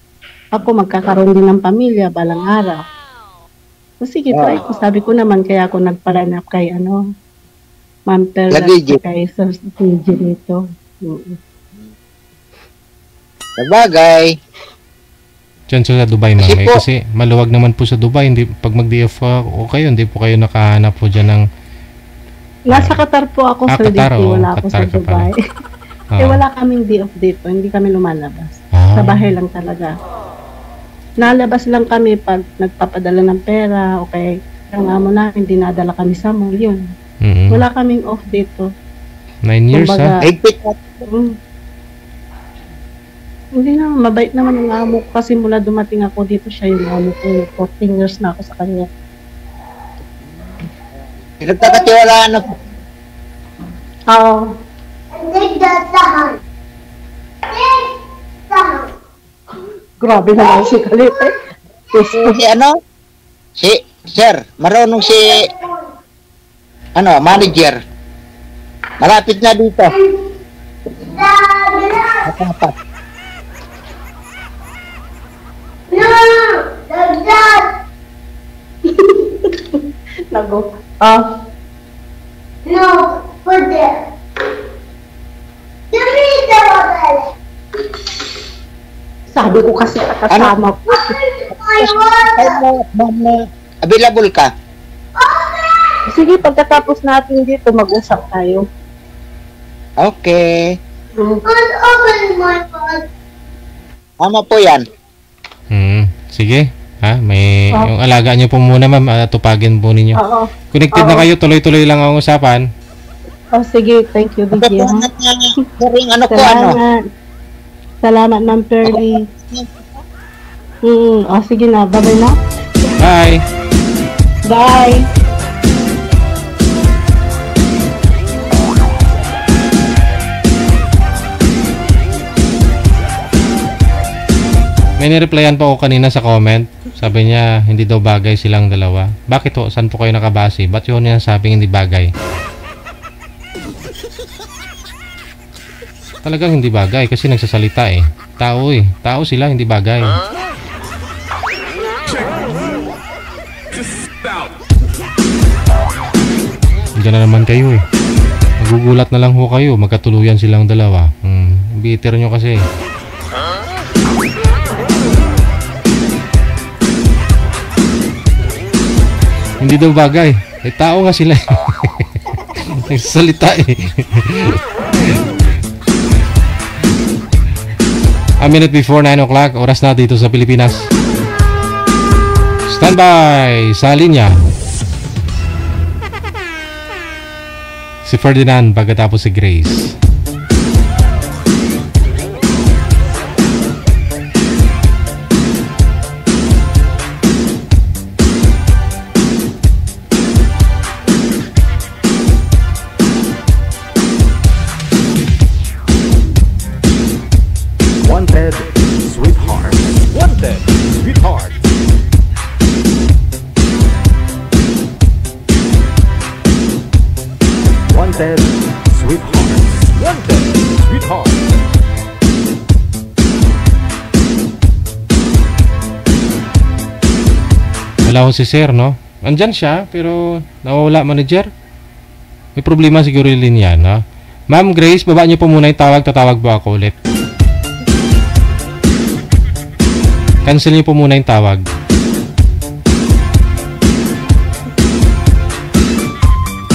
Speaker 12: ako magkakaroon din ng pamilya balang araw. So sige, try ko. Sabi ko naman, kaya ako nagpalanap kay Ma'am Perla kay Sir DJ dito.
Speaker 13: Sabagay.
Speaker 3: Diyan sa Dubai, ma'am. Kasi maluwag naman po sa Dubai. Hindi, pag mag-DF o kayo, hindi po kayo nakahanap po dyan ng...
Speaker 12: Nasa Qatar po ako, Sir
Speaker 3: Qatar,
Speaker 12: DJ. Wala ako sa Dubai. Wala kaming day off dito. Hindi kami lumalabas. Sa bahay lang talaga. Nalabas lang kami pag nagpapadala ng pera o kaya ang amo namin, dinadala kami sa mall, yun. Wala kaming off dito.
Speaker 3: 9 years, ha?
Speaker 12: Hindi na, mabait naman yung amo ko kasi mula dumating ako dito, siya yung amo ko. 14 years na ako sa kanya.
Speaker 13: Pinagkakatiwalaan ako.
Speaker 12: Oo. Grabe naman si Kalit eh.
Speaker 13: Si Sir, marunong si manager. Malapit na dito. Dapat.
Speaker 12: Nago.
Speaker 14: No, put there. Give me the water.
Speaker 12: Sabi ko kasi kasama po.
Speaker 13: Available ka?
Speaker 12: Sige, pagkatapos natin dito, mag-usap tayo.
Speaker 13: Okay.
Speaker 14: Open my mouth.
Speaker 13: Tama po yan.
Speaker 3: Sige. Yung alaga nyo po muna, ma'am. Tupagin po ninyo. Connected na kayo. Tuloy-tuloy lang ang usapan.
Speaker 12: Sige. Thank you, Vicky. Salamat, Ma'am Perly. Sige na. Bye-bye na.
Speaker 3: Bye.
Speaker 12: Bye.
Speaker 3: May nireplyan po ako kanina sa comment. Sabi niya, hindi daw bagay silang dalawa. Bakit ho? Saan po kayo nakabase? Ba't yun yan sabing hindi bagay? Talagang hindi bagay kasi nagsasalita eh. Tao eh. Tao sila, hindi bagay. Diyan na naman kayo eh. Nagugulat na lang ho kayo. Magkatuluyan silang dalawa. Bitter nyo kasi. Hindi daw bagay. Eh, tao nga sila. Nagsasalita eh. A minute before 9 o'clock, oras na dito sa Pilipinas. Standby sa linya. Si Ferdinand pagkatapos si Grace.
Speaker 4: Wanted, sweetheart. Wanted, sweetheart. Wanted, sweetheart. Wanted, sweetheart.
Speaker 3: Wala ho si Sir, no? Andyan siya, pero nawawala manager. May problema siguro yung linya, no? Ma'am Grace, baba niyo po muna yung tawag. Tatawag po ako ulit. Cancel niyo po muna yung tawag.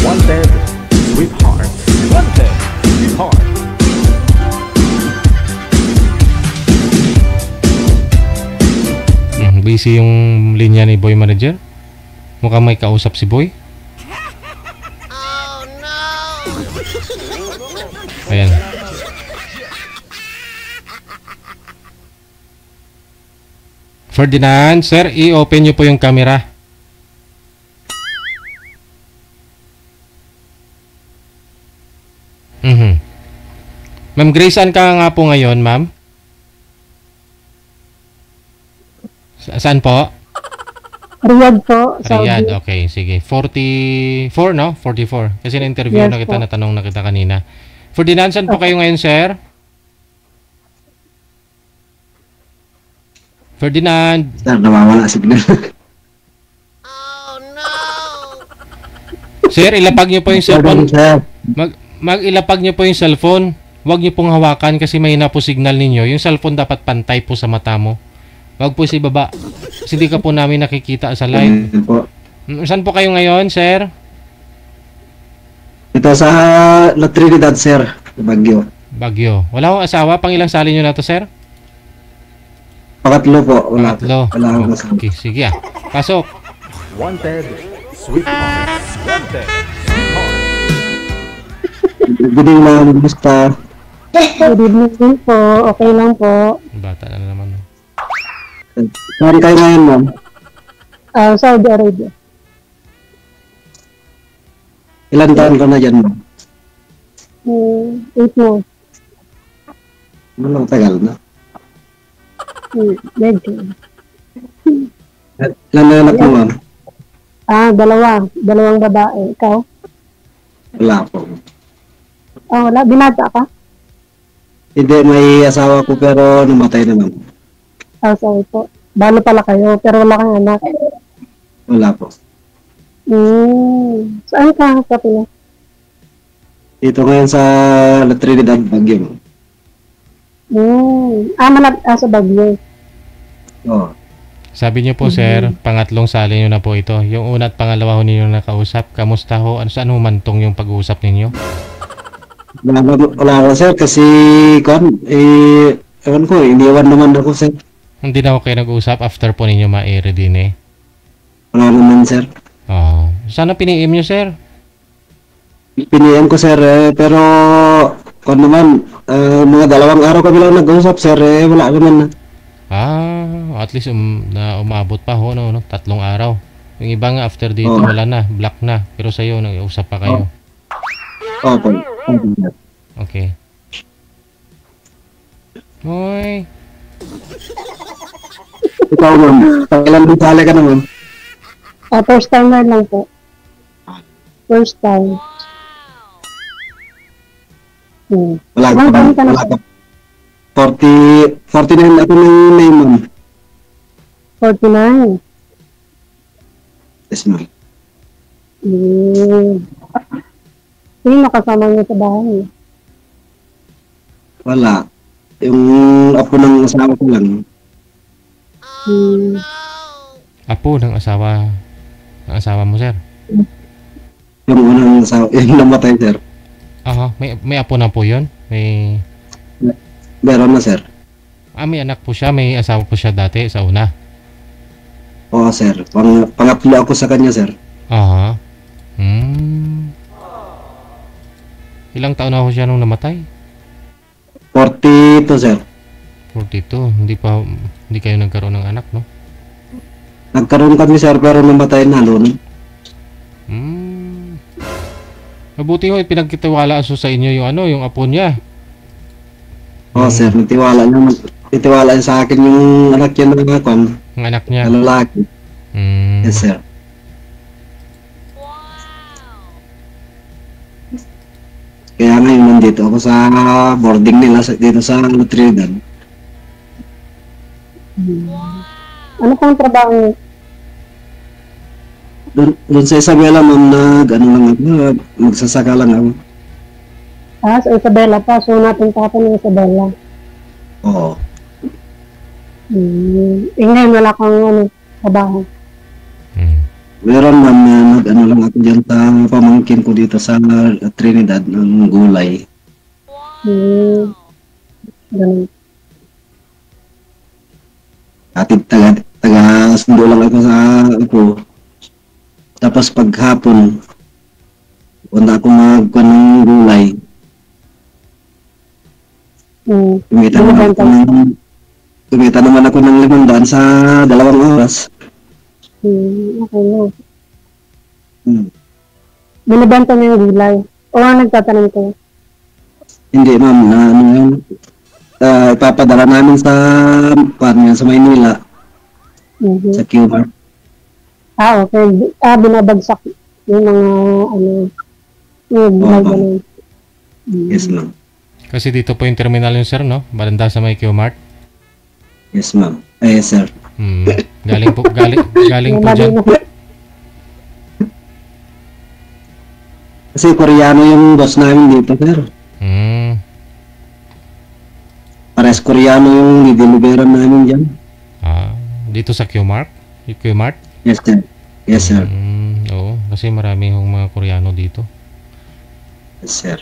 Speaker 4: Wanted, sweetheart. Wanted, sweetheart.
Speaker 3: Busy yung linya ni Boy Manager. Mukhang may kausap si Boy.
Speaker 14: Oh no!
Speaker 3: Ayan. Ferdinand, sir, i-open nyo po yung camera. Ma'am Grace, saan ka nga po ngayon, ma'am? Saan po?
Speaker 12: Riyadh po, Saudi.
Speaker 3: Riyadh, okay, sige. 44, no? 44. Kasi na-interview
Speaker 12: Yes
Speaker 3: na kita,
Speaker 12: po.
Speaker 3: natanong na kita kanina. Ferdinand, saan po kayo ngayon, sir? Ferdinand.
Speaker 15: Sir, nawawala signal.
Speaker 3: Sir, ilapag niyo po yung cellphone. Mag-ilapag niyo po yung cellphone. Huwag niyo pong hawakan kasi mahina po signal ninyo. Yung cellphone dapat pantay po sa mata mo. Huwag po si baba. Kasi hindi ka po namin nakikita sa live. Saan po kayo ngayon, sir?
Speaker 15: Ito sa La Trinidad, sir. Baguio.
Speaker 3: Baguio. Wala akong asawa. Pang ilang sali nyo na to, sir?
Speaker 15: Pangatlo po. Wala.
Speaker 3: Pangatlo.
Speaker 15: Wala akong kasama.
Speaker 3: Okay, sige ah. Pasok.
Speaker 4: Wanted, sweetheart. Wanted, sweetheart.
Speaker 15: Good evening, ma'am. Kumusta?
Speaker 12: Good evening din po. Okay lang po.
Speaker 3: Bata na naman.
Speaker 15: Saan kayo ngayon, ma'am?
Speaker 12: Saudi Arabia.
Speaker 15: Ilan taon ka na dyan, ma'am?
Speaker 12: 8 months.
Speaker 15: Walang tagal na.
Speaker 12: Medyo.
Speaker 15: Ilan na anak mo, ma'am?
Speaker 12: Dalawang babae. Ikaw?
Speaker 15: Wala po.
Speaker 12: Wala. Binata ka?
Speaker 15: Hindi, may asawa ko pero namatay na, ma'am.
Speaker 12: Sorry po. Balo pala kayo, pero wala kang anak.
Speaker 15: Wala po.
Speaker 12: Saan ka sa Pinas?
Speaker 15: Dito ngayon sa La Trinidad, Baguio.
Speaker 12: Malapit sa Baguio.
Speaker 15: Oo.
Speaker 3: Sabi niyo po, sir, pangatlong sali niyo na po ito. Yung una at pangalawa ho ninyo nakausap. Kamusta ho? Saan humantong yung pag-uusap ninyo?
Speaker 15: Wala ako, sir, kasi ewan ko, iniwan naman ako, sir.
Speaker 3: Hindi na ako kayo nag-uusap after po ninyo ma-air din eh.
Speaker 15: Wala naman, sir.
Speaker 3: Sana pini-aim nyo, sir.
Speaker 15: Piniem ko, sir, pero naman, mga 2 araw kami lang nag-usap, sir, wala naman na.
Speaker 3: At least na umabot pa ho, no? 3 araw. Yung iba nga after dito, wala na, black na. Pero sa'yo, nag-usap pa kayo.
Speaker 15: Opo.
Speaker 3: Okay. Hoy.
Speaker 15: Ikaw, ma'am. Ilan din sali ka na, ma'am?
Speaker 12: First time na lang po. First time.
Speaker 15: Wala ka
Speaker 12: Ilang
Speaker 15: pa.
Speaker 12: taon ka na?
Speaker 15: Wala ka. 49 ako ng May, ma'am.
Speaker 12: 49.
Speaker 15: Yes, ma'am.
Speaker 12: Sino kasama niyo sa bahay?
Speaker 15: Wala. Yung apo ng asawa ko lang.
Speaker 3: Apo ng asawa mo, sir?
Speaker 15: Yung unang asawa, yung namatay, sir.
Speaker 3: Aha, may apo na po yun?
Speaker 15: Meron na, sir.
Speaker 3: May anak po siya, may asawa po siya dati sa una?
Speaker 15: Oo, sir. Pangatlo ako sa kanya, sir.
Speaker 3: Aha. Ilang taon na ho siya nung namatay?
Speaker 15: 42, sir.
Speaker 3: 42. Hindi kayo nagkaroon ng anak, no?
Speaker 15: Nagkaroon kami, sir, pero namatay na noon.
Speaker 3: Mabuti ho, pinagkitiwala sa inyo yung apo niya.
Speaker 15: Oo, sir. Nitiwala niya sa akin yung anak niya ng akong.
Speaker 3: Ang anak niya?
Speaker 15: Lalaki. Yes, sir. Kaya ngayon nandito ako sa boarding nila dito sa Trinidad.
Speaker 12: Ano pang trabaho niyo?
Speaker 15: Doon sa Isabela, ma'am, magsasaka lang ako.
Speaker 12: Sa Isabela pa. So, napunta ng Isabela.
Speaker 15: Oo.
Speaker 12: Ngayon, wala kang trabaho.
Speaker 15: Meron, ma'am, na lang ako dyan sa pamangkin ko dito sa Trinidad ng gulay.
Speaker 12: Ganun.
Speaker 15: Atid taga sundo lang ako sa ako. Tapos paghapon, punta ako magkuhan ng gulay. Kumita naman ako ng 500 sa 2 oras.
Speaker 12: Okay na. Binibenta niyo yung gulay? O nagtatanim kayo?
Speaker 15: Hindi, ma'am. Ipapadala namin sa Maynila. Sa Cuba.
Speaker 12: Okay. Binabagsak yung mga yung gulay ganun.
Speaker 15: Yes, ma'am.
Speaker 3: Kasi dito po yung terminal yung sir, no? Baranda sa may Q-Mart.
Speaker 15: Yes, ma'am. Yes, sir.
Speaker 3: Galing po dyan.
Speaker 15: Kasi Koreano yung boss namin dito, sir. Pares Koreano yung dideliveran namin dyan.
Speaker 3: Dito sa Q-Mart? Q-Mart?
Speaker 15: Yes, sir. Yes, sir.
Speaker 3: Oo, kasi marami hong mga Koreano dito.
Speaker 15: Yes, sir.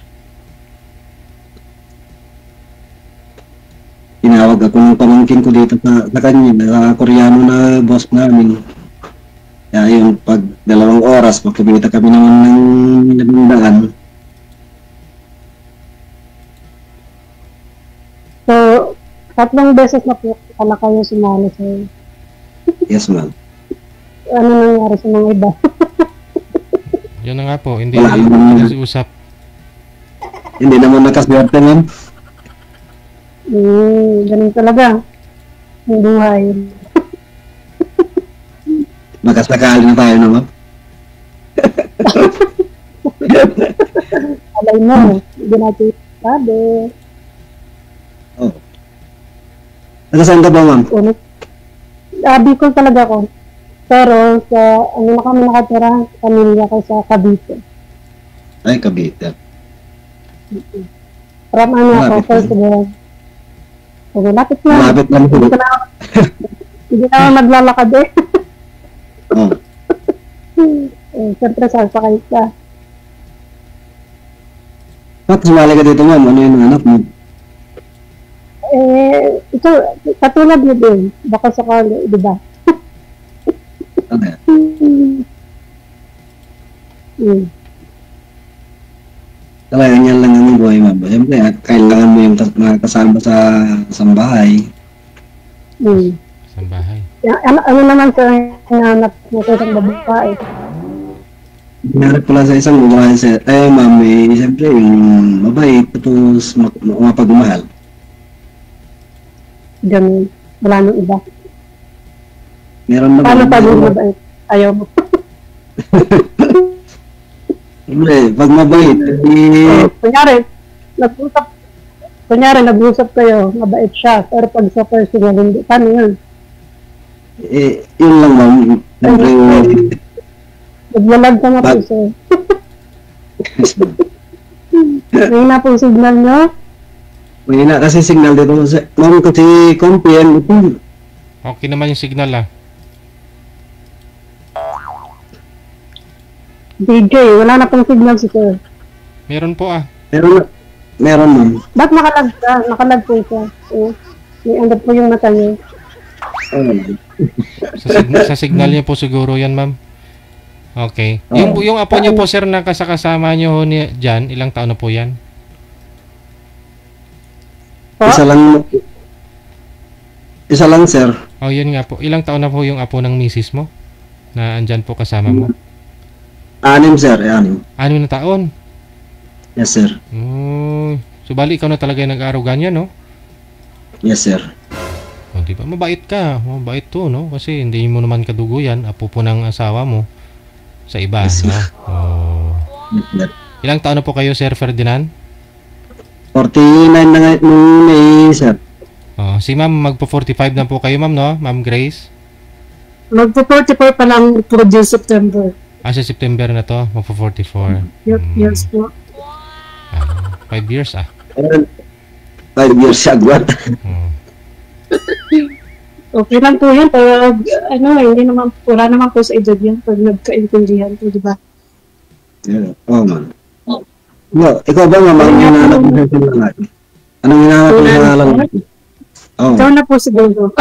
Speaker 15: Tinawag ako ng pamangkin ko dito sa kanya, sa Koreano na boss namin. Kaya yun, pag 2 oras, magkabita kami naman ng 500.
Speaker 12: So, 3 beses na po pala kayo sumali sa'yo.
Speaker 15: Yes, ma'am.
Speaker 12: Ano nangyari sa mga iba?
Speaker 3: Yun na nga po, hindi nag-usap.
Speaker 15: Hindi naman nakaswerte, ma'am.
Speaker 12: Ganun talaga. Yung buhay.
Speaker 15: Makasakali na tayo na, ma'am.
Speaker 12: Alay mo, hindi natin sabi.
Speaker 15: Oh. Nakasan ka ba, ma'am?
Speaker 12: Bicol talaga ko. Pero sa ano na kami nakatira, pamilya ko sa Cavite.
Speaker 15: Ay, Cavite.
Speaker 12: From ano ako, first of all. So, lapit na.
Speaker 15: Lapit na.
Speaker 12: Hindi na ako naglalakad eh.
Speaker 15: Oh.
Speaker 12: Siyempre, sasakay ka.
Speaker 15: Ba't sumali ka dito, ma'am? Ano yung anak mo?
Speaker 12: Ito, katulad nyo din. Baka sakali, di ba?
Speaker 15: Okay. Talagang yan lang ang buhay, ma'am. Siyempre, kailangan mo yung kasama sa bahay.
Speaker 3: Sa bahay.
Speaker 12: Ano naman sa hinahanap mo sa isang babae?
Speaker 15: Hinahanap ko lang sa isang babae, ma'am, siyempre, yung mabait, tapos mapagmahal.
Speaker 12: Ganun. Wala nang iba.
Speaker 15: Meron naman.
Speaker 12: Paano pag mabait? Ayaw mo.
Speaker 15: Siyempre, pag mabait,
Speaker 12: kunyari, nag-usap, kunyari nag-usap kayo, mabait siya, pero pag sa personal, hindi, paano yun?
Speaker 15: Yun lang ma'am. Siyempre,
Speaker 12: Naglalag ka nga po sir. May na po signal nyo?
Speaker 15: may na kasi signal dito. Ma'am, kasi kumpiyan ito.
Speaker 3: Okay naman yung signal ah.
Speaker 12: DJ, wala na pong signal si sir.
Speaker 3: Meron po ah.
Speaker 15: Meron ma'am.
Speaker 12: Ba't nakalag ka? Nakalag po siya. May andap po yung mata niya.
Speaker 3: Sa signal niyo po siguro yan, ma'am. Okay. Yung apo niyo po, sir, na kasama niyo dyan, ilang taon na po yan?
Speaker 15: Isa lang, sir.
Speaker 3: Oh, yun nga po. Ilang taon na po yung apo ng misis mo? Na andyan po kasama mo?
Speaker 15: 6, sir. 6.
Speaker 3: 6 na taon?
Speaker 15: Yes, sir.
Speaker 3: So, bali ikaw na talaga yung nag-arugan yan, no?
Speaker 15: Yes, sir.
Speaker 3: O, diba? Mabait ka. Mabait to, no? Kasi hindi mo naman kadugo yan. Apo po ng asawa mo sa iba, yes, no?
Speaker 15: Yes,
Speaker 3: ilang taon na po kayo, Sir Ferdinand?
Speaker 15: 49 na nga nung May, sir.
Speaker 3: Si ma'am, magpo-45 na po kayo, ma'am, no? Ma'am Grace?
Speaker 12: Magpo-44 pa lang po din September.
Speaker 3: Sa September na to, magpo-44.
Speaker 12: Yes po.
Speaker 3: 5 years,
Speaker 15: 5 years agad.
Speaker 12: Okay lang po yan, pero hindi naman, wala naman po sa edad yan pag nagkaintindihan po, di ba?
Speaker 15: Yeah. Man. No, ikaw ba ma'am, ang hinahanap mo sa sinangat? Anong hinahanap mo sa sinangat?
Speaker 12: Ikaw na po siguro.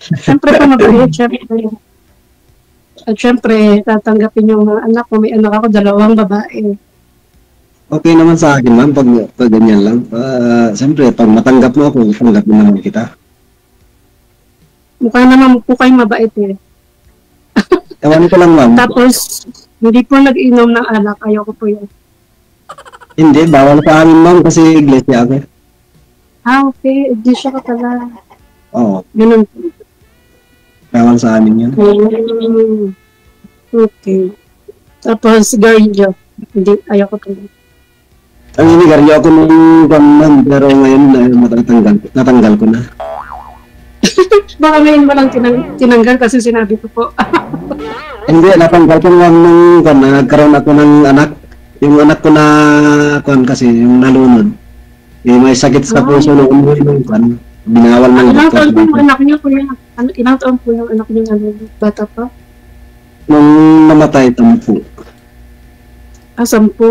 Speaker 12: Siyempre po mabait, siyempre. At siyempre, tatanggapin yung mga anak ko. May anak ako, 2 babae.
Speaker 15: Okay naman sa akin ma'am, pag ganyan lang. Siyempre, pag matanggap mo ako, tanggap mo naman kita.
Speaker 12: Mukha naman po kayo mabait eh.
Speaker 15: Ewan ko lang ma'am.
Speaker 12: Tapos, hindi po nag-inom ng alak. Ayaw ko po yun.
Speaker 15: Hindi, bawal sa amin ma'am kasi iglesia ako.
Speaker 12: Okay. Iglesia ka pala.
Speaker 15: Oo.
Speaker 12: Ganun po.
Speaker 15: Bawal sa amin yun.
Speaker 12: Okay. Tapos, sigarilyo. Hindi, ayaw ko pala.
Speaker 15: Ang inigaryo ako nung ma'am, pero ngayon natanggal ko na.
Speaker 12: Baka ngayon mo lang tinanggal kasi sinabi ko po.
Speaker 15: Hindi, natanggal ko lang nung nagkaroon ako ng anak. Yung anak ko na kasi, yung nalunod. May sakit sa puso nung binawal ng
Speaker 12: Ilang
Speaker 15: doktor.
Speaker 12: taon po yung anak niyo? Ilang taon po yung anak niyo bata pa?
Speaker 15: Nung namatay, 10.
Speaker 12: 10?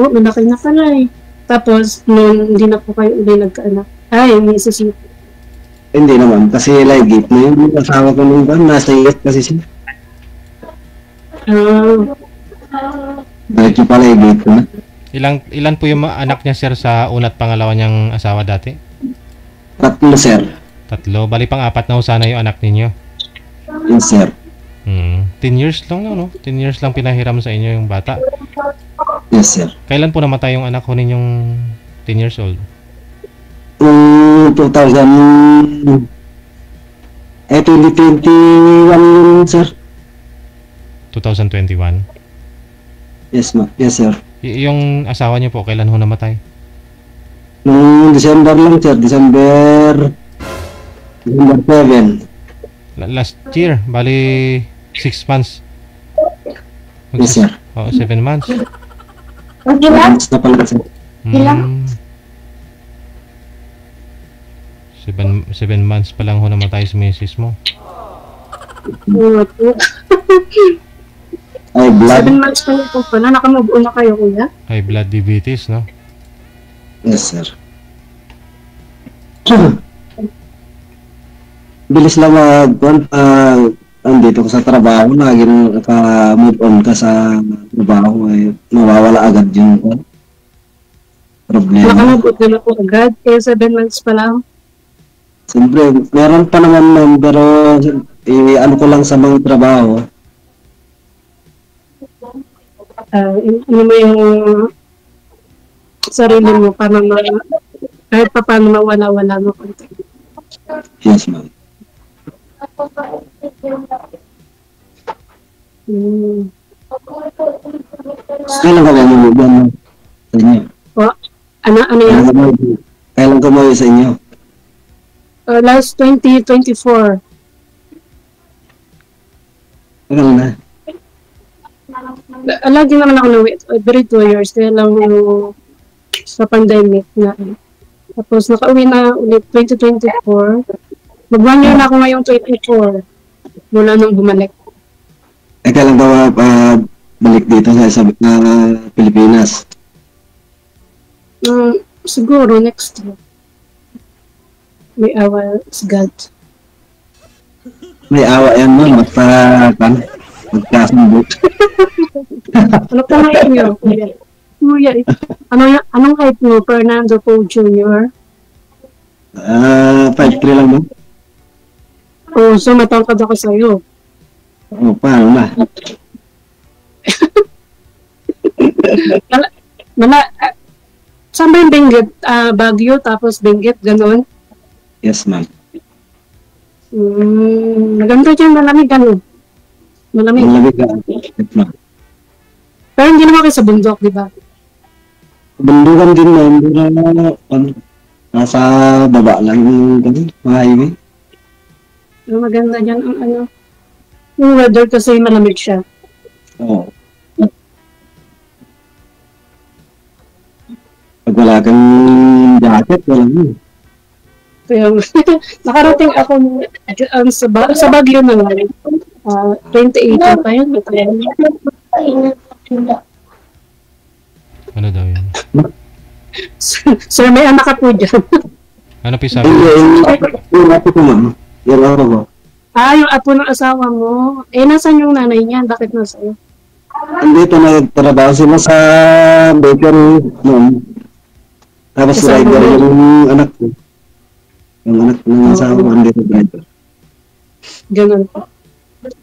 Speaker 12: Malaki na pala eh. Tapos, nung hindi na po kayo uli nagkaanak. Ay, may isisip.
Speaker 15: Hindi naman, kasi ligate na yung asawa ko nung nasa iyot kasi siya. Dahil pala ligate ko na.
Speaker 3: Ilan po yung anak niya, sir, sa una at pangalawa niyang asawa dati?
Speaker 15: 3, sir.
Speaker 3: 3. Bali pang 4 na ho sana yung anak ninyo.
Speaker 15: Yes, sir.
Speaker 3: 10 years lang, no? 10 years lang pinahiram sa inyo yung bata.
Speaker 15: Yes, sir.
Speaker 3: Kailan po namatay yung anak ko ninyong 10 years old?
Speaker 15: 2021 yun, sir.
Speaker 3: 2021?
Speaker 15: Yes, yes, sir.
Speaker 3: Yung asawa niyo po, kailan ho namatay?
Speaker 15: Noong December lang, sir. December 7.
Speaker 3: Last year, bali 6 months.
Speaker 15: Yes, sir.
Speaker 3: 7 months.
Speaker 15: 7 months na pala, sir.
Speaker 3: 7 months pa lang ho namatay si misis mo.
Speaker 15: High blood.
Speaker 12: 7 months pa po pala. Nakamove on na kayo, kuya?
Speaker 3: High blood diabetes, no?
Speaker 15: Yes, sir. Bilis lang andito ko sa trabaho, lagi naka-move on ka sa trabaho, mawawala agad yung problema.
Speaker 12: Nakamove on na po agad, kaya 7 months pa lang.
Speaker 15: Siyempre, meron pa naman nun, pero ano ko lang sa mga trabaho.
Speaker 12: Ano mo yung sarili mo para kahit pa paano mawala-wala mo konti.
Speaker 15: Yes, ma'am. Kailan ka lang yung Sa inyo.
Speaker 7: O, ano yan?
Speaker 15: Kailan ka umuwi sa inyo?
Speaker 7: Last 2024.
Speaker 15: Ano na?
Speaker 7: Lagi naman ako nauwi. Every 2 years. Kaya lang yung sa pandemic na. Tapos nakauwi na ulit 2024. Mag-1 year na ako ngayong 24. Mula nung bumalik.
Speaker 15: Kailan ka balik dito sa Pilipinas?
Speaker 7: Siguro next year. May awa is God.
Speaker 15: May awa yan mo, magkasundo.
Speaker 7: Ano pa height niyo? Kuya, anong height mo? Fernando Poe Jr.?
Speaker 15: 5'3" lang mo.
Speaker 7: Oh, so matangkad ako sa'yo.
Speaker 15: Oh, paano na?
Speaker 7: Saan ba yung Benguet? Baguio, tapos Benguet, gano'n?
Speaker 15: Yes, ma'am.
Speaker 7: Maganda dyan, malamig ano? Malamig.
Speaker 15: Malamig ka. Yes, ma'am.
Speaker 7: Pero hindi naman kayo sa bundok, di ba?
Speaker 15: Bundukan din, ma'am. Nasa baba lang yung mga highway.
Speaker 7: Maganda dyan ang ano. Yung weather kasi malamig siya.
Speaker 15: Oo. Pag wala kang jacket, wala mo.
Speaker 7: Kaya nakarating ako sa Baguio na lang. 2018 pa yun.
Speaker 3: Ano daw yun?
Speaker 7: Sir, may anak ka po dyan.
Speaker 3: Ano pisabi?
Speaker 15: Yung apo ko, ma'am. Yung apo ko.
Speaker 7: Yung apo ng asawa mo. Nasaan yung nanay niya? Bakit nasa'yo?
Speaker 15: Andito nagtrabaho sila sa bakery noon. Tapos driver yung anak ko. Yung anak ng asawa ko, andito driver.
Speaker 7: Ganun po.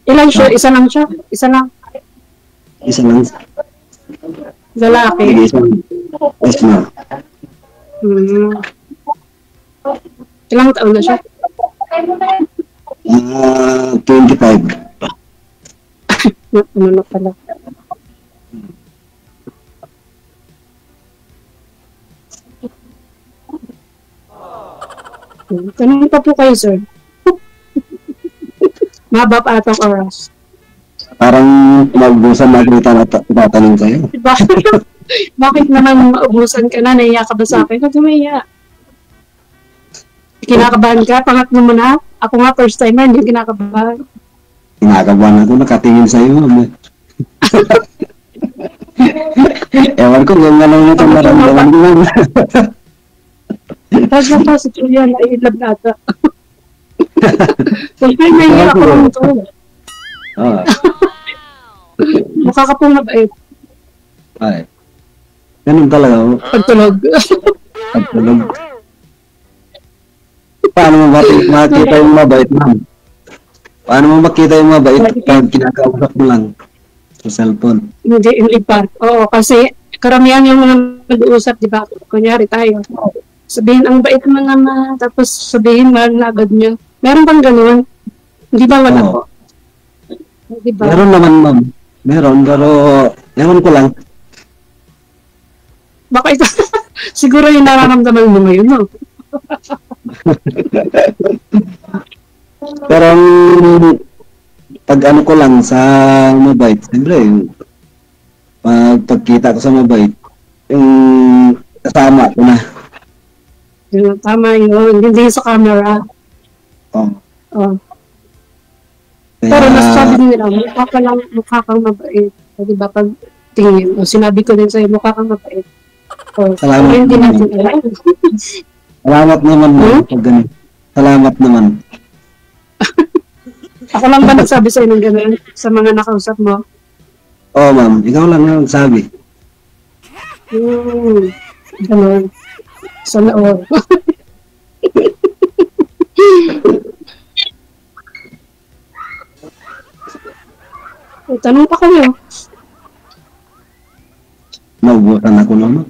Speaker 7: Ilan siya? Isa lang siya? Isa lang?
Speaker 15: Isa lang.
Speaker 7: Lalaki?
Speaker 15: Isa lang. Yes, ma'am.
Speaker 7: Ilang taon na siya?
Speaker 15: 25.
Speaker 7: Ano na pala? Tanong pa po kayo, sir. Mababa pa atang oras.
Speaker 15: Parang maubusan na kita na tatanong kayo.
Speaker 7: Bakit naman maubusan ka na? Nahiya ka ba sa akin? Huwag umiya. Kinakabahan ka? Pangatlo mo na? Ako nga, first timer, hindi kinakabahan.
Speaker 15: Kinakabahan ako, nakatingin sa'yo. Ewan ko, yung anong itong naramdaman ko.
Speaker 7: Tapos na po, si Julia, nai-love na ata. Siyempre, nahiya ako ng ito. Mukha ka pong mabait.
Speaker 15: Ay. Ganun talaga.
Speaker 7: Pagtulog.
Speaker 15: Pagtulog. Paano mo makita yung mabait, ma'am? Paano mo makita yung mabait pag kinakausap mo lang sa cellphone?
Speaker 7: Hindi pa. Oo, kasi karamihan yung mga mag-uusap, di ba? Kunyari tayo. Sabihin, ang bait mo naman, tapos sabihin, mahal na agad niya. Meron bang ganun? Hindi ba wala po? Diba?
Speaker 15: Meron naman, ma'am. Meron, pero ewan ko lang.
Speaker 7: Baka ito, siguro yung nararamdaman mo ngayon, no?
Speaker 15: Pero pag ano ko lang sa mabait, siyempre, pagkita ko sa mabait, yung kasama ko na.
Speaker 7: Tama yun, hindi sa camera. Oh. Pero nasasabi nila, mukha kang mabait. O, diba, pag tingin, sinabi ko din sa'yo, mukha kang mabait.
Speaker 15: Salamat
Speaker 7: hindi natin alam.
Speaker 15: Salamat naman, pag ganun. Salamat naman.
Speaker 7: Ako lang ba nagsabi sa'yo ng ganun sa mga nakausap mo?
Speaker 15: Oo, ma'am. Ikaw lang ang nagsabi.
Speaker 7: Ganun. Sana all. Tanong pa kayo.
Speaker 15: Naubusan ako naman.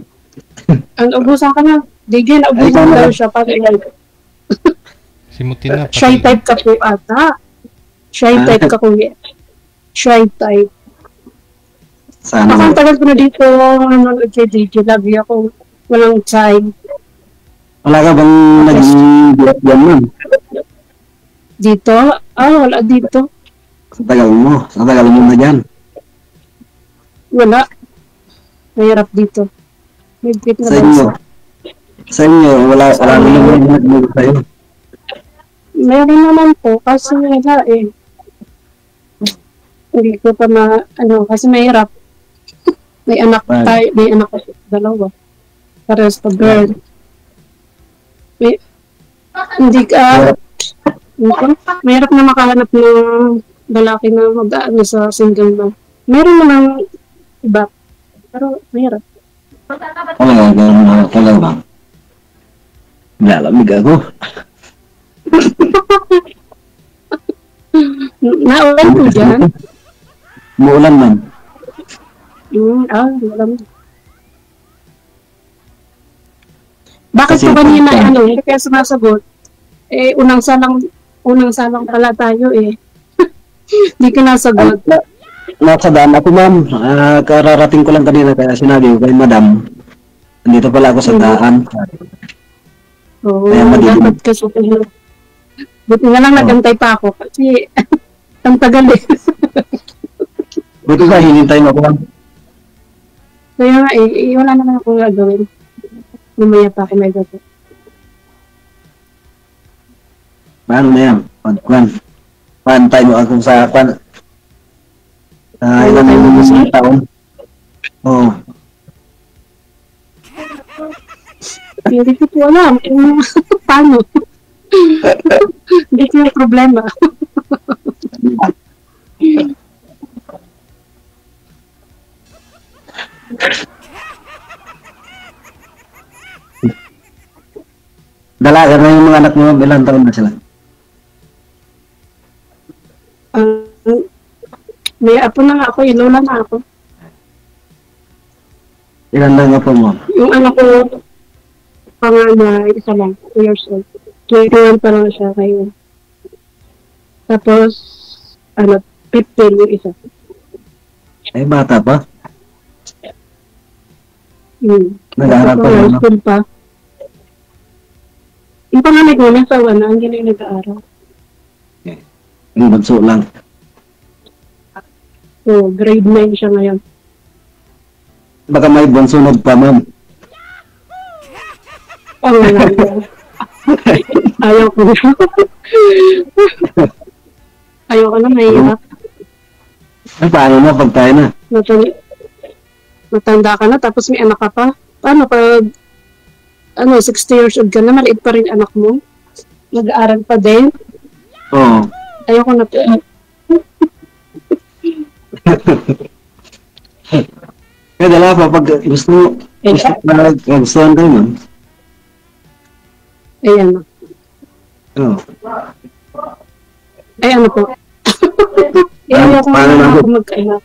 Speaker 7: Naubusan ka na. Digin, naubusan daw siya.
Speaker 3: Simutin na.
Speaker 7: Shy type ka po ata. Shy type ka kuya. Shy type.
Speaker 15: Sana.
Speaker 7: Ako ang tagal ko na dito, nanonood kay DJ. Lagi ako, walang time.
Speaker 15: Wala ka bang naging diyan man?
Speaker 7: Dito? Wala dito.
Speaker 15: Sa tagal mo na dyan.
Speaker 7: Wala. Mahirap dito. Higpit na
Speaker 15: Sa inyo. Sa inyo, wala naman nagmulog sa'yo.
Speaker 7: Meron naman po, kasi wala eh. Hindi ko pa kasi mahirap. May anak ako, dalawa. Parehas pa girl. Mahirap na makahanap ng lalaki na mag-aano sa single man. Meron naman iba, pero mahirap.
Speaker 15: Wala ba? Lalamig ako.
Speaker 7: Naulan po dyan?
Speaker 15: Muulan man.
Speaker 7: Malamig. Bakit po kanina, hindi kaya sumasagot? Unang salang pala tayo eh. Hindi ka nasagot.
Speaker 15: Nasa daan ako, ma'am. Kararating ko lang kanina kaya sinabi ko kay madam. Nandito pala ako sa daan.
Speaker 7: Oo, dapat kasi. Buti na lang nagantay pa ako kasi ang tagal eh.
Speaker 15: Buti ba, hinintay mo ako, ma'am?
Speaker 7: Kaya nga wala naman akong gagawin. Lumaya pa ako may gagawin.
Speaker 15: Paano na yan? Pantay mo akong sa ilang taon. Oo.
Speaker 7: Hindi ko po alam kung paano. Hindi ko yung problema.
Speaker 15: Dalaga na yung mga anak mo, ilang taon na sila?
Speaker 7: May apo na nga ako, lola na ako.
Speaker 15: Ilan lang apo mo?
Speaker 7: Yung anak ko, panganay, isa lang, 2 years old. 21 pa lang siya ngayon. Tapos, 15 yung isa.
Speaker 15: Ay, bata pa?
Speaker 7: Nag-aaral pa lang. School pa. Yung panganay ko, nasawa na, hindi na yung nag-aaral.
Speaker 15: Yung banso lang.
Speaker 7: So, grade 9 siya ngayon.
Speaker 15: Baka may bansunod pa, ma'am.
Speaker 7: Ayaw ko na. Ayaw ko na, mahirap.
Speaker 15: Paano na pag tayo na?
Speaker 7: Matanda ka na, tapos may anak ka pa. Paano pag 60 years old ka na, maliit pa rin anak mo? Nag-aaral pa din?
Speaker 15: Oo.
Speaker 7: Ayaw ko na po.
Speaker 15: Kaya dala pa, pag gusto gustuhan kayo, ma'am.
Speaker 7: Ayan.
Speaker 15: Oo.
Speaker 7: Ay, ano po? Ayaw ko na ako magkaanak.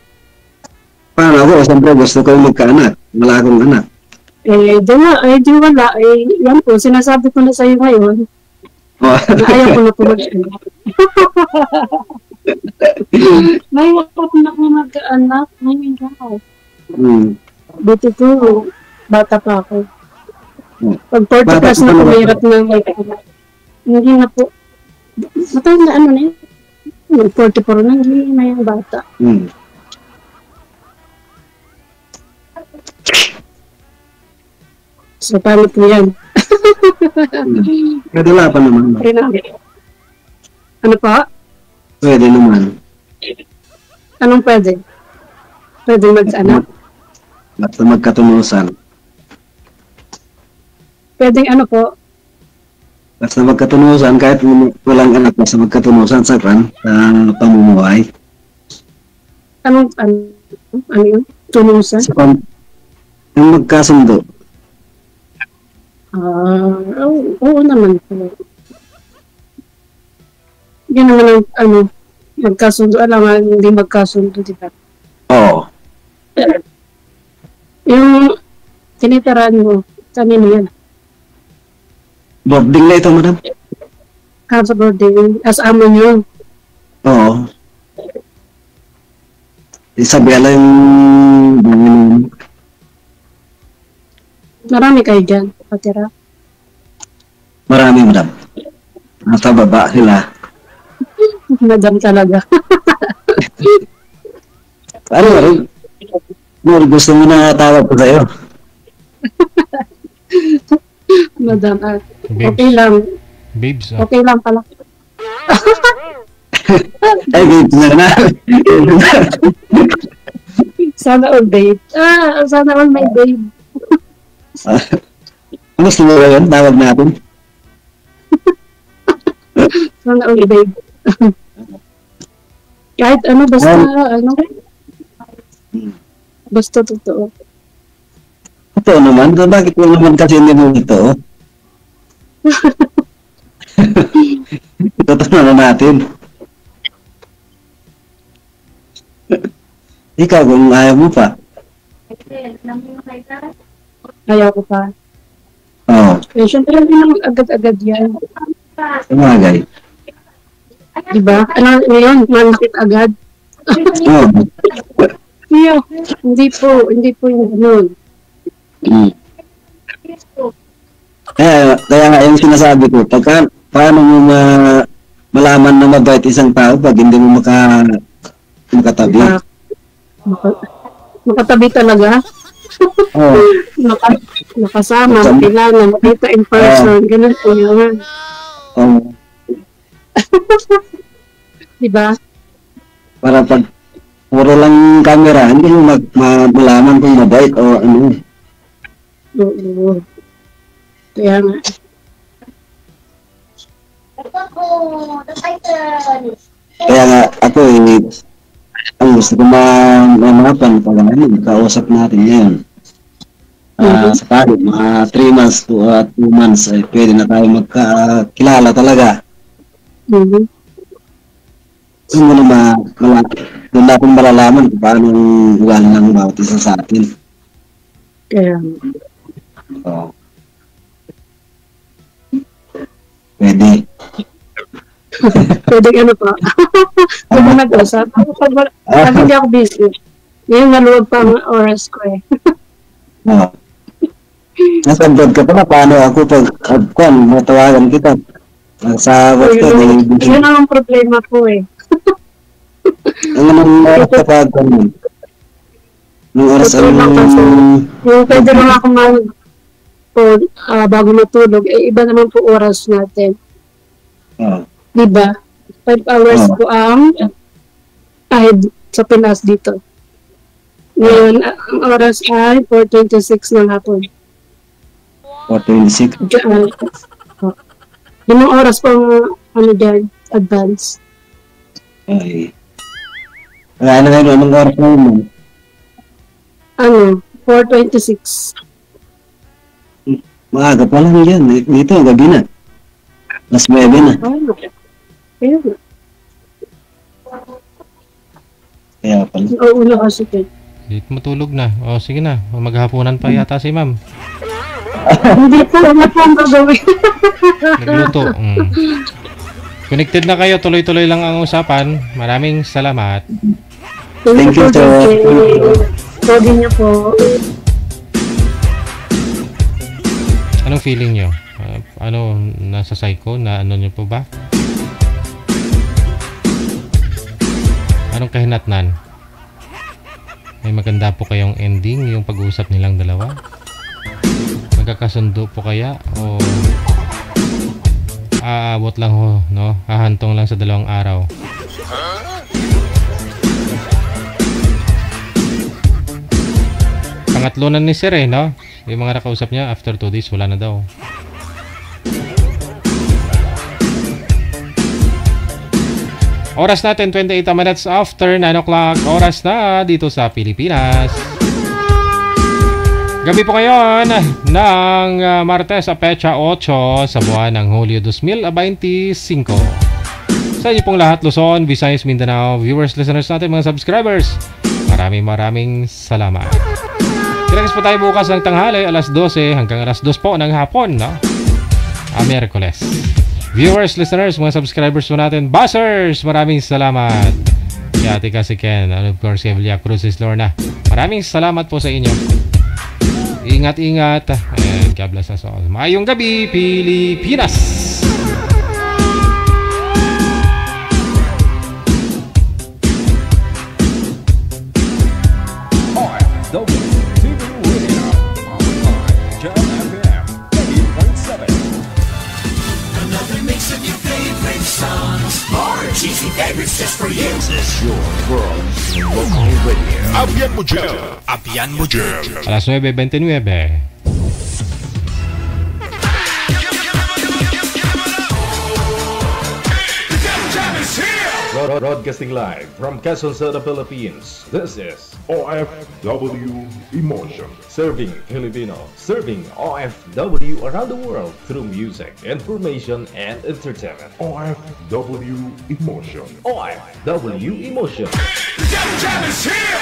Speaker 15: Paano ako? Siyempre gusto ko magkaanak. Wala akong anak.
Speaker 7: Di wala. Yan po, sinasabi ko na sa'yo ngayon. Ayaw ko na po mag-anak. May wakap na ako mag-anak. Ngayon ako. Buti ko, bata pa ako. Pag 40 plus na po, mahirap na mag-anak. Hindi na po. Matay na na yun. 44 na, hindi na yung bata. So, paano po yan?
Speaker 15: Pwede wala pa naman.
Speaker 7: Ano pa?
Speaker 15: Pwede naman.
Speaker 7: Anong pwede? Pwede mag-anak?
Speaker 15: Basta magkatunusan.
Speaker 7: Pwedeng ano po?
Speaker 15: Basta magkatunusan, kahit walang anak, basta magkatunusan sa pamumuhay.
Speaker 7: Ano yun? Tunusan?
Speaker 15: Yung magkasundo.
Speaker 7: Oo naman po. Yan naman ang magkasundo. Alam nga, hindi magkasundo, di ba?
Speaker 15: Oo.
Speaker 7: Yung tinitiraan mo, kanino yan?
Speaker 15: Boarding na ito, madam?
Speaker 7: Sa boarding. As amo nyo?
Speaker 15: Oo. Isabela yung
Speaker 7: Marami kayo dyan, patira.
Speaker 15: marami, madam. Nasa baba sila.
Speaker 7: Madam talaga.
Speaker 15: Ano, Mor, gusto mo na tawag ko sa'yo?
Speaker 7: Madam,
Speaker 3: Babes.
Speaker 7: okay lang.
Speaker 3: Babes,
Speaker 7: Okay lang pala.
Speaker 15: Ay, babe, na.
Speaker 7: Sana all babe. Sana all my babe.
Speaker 15: Ano gusto mo ba yun? Tawag natin.
Speaker 7: Sana all babe. Kahit ano, basta, basta totoo.
Speaker 15: Totoo naman. Bakit mo naman kasi hindi mo ito? Totoo na natin. Ikaw, kung ayaw mo pa.
Speaker 7: Ayaw ko pa.
Speaker 15: Oo.
Speaker 7: Eh, syempre, hindi naman agad-agad yan.
Speaker 15: Tumagay.
Speaker 7: Diba? Ano, ngayon, manakit agad.
Speaker 15: Oo.
Speaker 7: Hindi po yung ganun.
Speaker 15: Kaya nga yung sinasabi ko, paano mo malaman na mabait isang tao pag hindi mo makatabi?
Speaker 7: Makatabi talaga?
Speaker 15: Oo.
Speaker 7: Nakasama, makilala, makita in person, ganun po yun.
Speaker 15: Oo.
Speaker 7: Diba?
Speaker 15: Para pag puro lang camera, hindi mo malaman kung mabait o ano.
Speaker 7: Oo. Kaya nga.
Speaker 15: Kaya nga ako ang gusto ko mamapan pag kausap natin ngayon. Sa pagod, mga 3 months to 2 months ay pwede na tayo magkakilala talaga. Doon mo na doon natin malalaman kung paano ang ugali ng bawat isa sa atin.
Speaker 7: Kaya
Speaker 15: Oo. Pwede.
Speaker 7: pwede ano pa. Pwede mag-usap. Pag hindi ako busy. Ngayon naluwag pa ang oras ko eh.
Speaker 15: Oo. Nasa abroad ka pala, paano ako pag matawagan kita? Sa WhatsApp,
Speaker 7: yun ang problema ko eh.
Speaker 15: Ang naman oras ka pag nung oras
Speaker 7: yung pwede lang ako bago matulog, eh iba naman po oras natin. Diba? 5 hours po ang ahead sa Pinas dito. Ngayon, ang oras ay 4:26 ng hapon.
Speaker 15: 4:26?
Speaker 7: Limang oras pang dyan, advance.
Speaker 15: Ay. Ano ngayon, anong oras na yun?
Speaker 7: 4:26.
Speaker 15: Maaga pa lang yan. Dito, gabi na. Mas 9 na. Kaya pala.
Speaker 7: Oo, ulo kasi kayo.
Speaker 3: Dito matulog na. O, sige na. Maghapunan pa yata si ma'am.
Speaker 7: Hindi po, ano po ang gagawin?
Speaker 3: Nagluto. Connected na kayo. Tuloy-tuloy lang ang usapan. Maraming salamat.
Speaker 15: Thank you, sir.
Speaker 7: Pogi niyo po.
Speaker 3: Anong feeling nyo? Ano, nasa psycho? Na ano nyo po ba? Anong kahinatnan? May maganda po kayong ending, yung pag-uusap nilang dalawa? Magkakasundo po kaya? O aabot lang ho, no? Hahantong lang sa 2 araw. Pangatlo na ni Sir eh, no? Yung mga nakausap niya, after 2 days, wala na daw. Oras natin, 28 minutes after 9 o'clock. Oras na dito sa Pilipinas. Gabi po ngayon ng Martes sa Pecha 8 sa buwan ng Hulyo 2025. Sa inyo pong lahat, Luzon, Visayas, Mindanao, viewers, listeners natin, mga subscribers. Maraming salamat. Kailangan po tayo bukas ng tanghali, alas 12 hanggang alas 2 po ng hapon, no? Miyerkules. Viewers, listeners, mga subscribers po natin, buzzers, maraming salamat. si Ate kasi Ken, and of course, kay Villa Cruz, is Lorna. Maraming salamat po sa inyo. Ingat-ingat. And God bless us all. Maayong gabi, Pilipinas!
Speaker 1: Another mix of your favorite songs. More cheesy favorites just for you. This is your world local radio.
Speaker 2: Abian mo dyan. Abian mo dyan.
Speaker 3: Alas 9:29.
Speaker 4: Broadcasting live from Quezon City, Philippines. This is
Speaker 2: OFW Emotion.
Speaker 4: Serving Filipino, serving OFW around the world through music, information, and entertainment.
Speaker 2: OFW Emotion.
Speaker 4: OFW Emotion.
Speaker 2: Jam is here!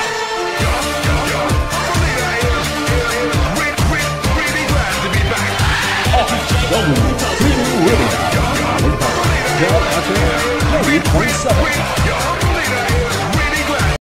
Speaker 2: Really glad to be back.
Speaker 4: OFW Radio.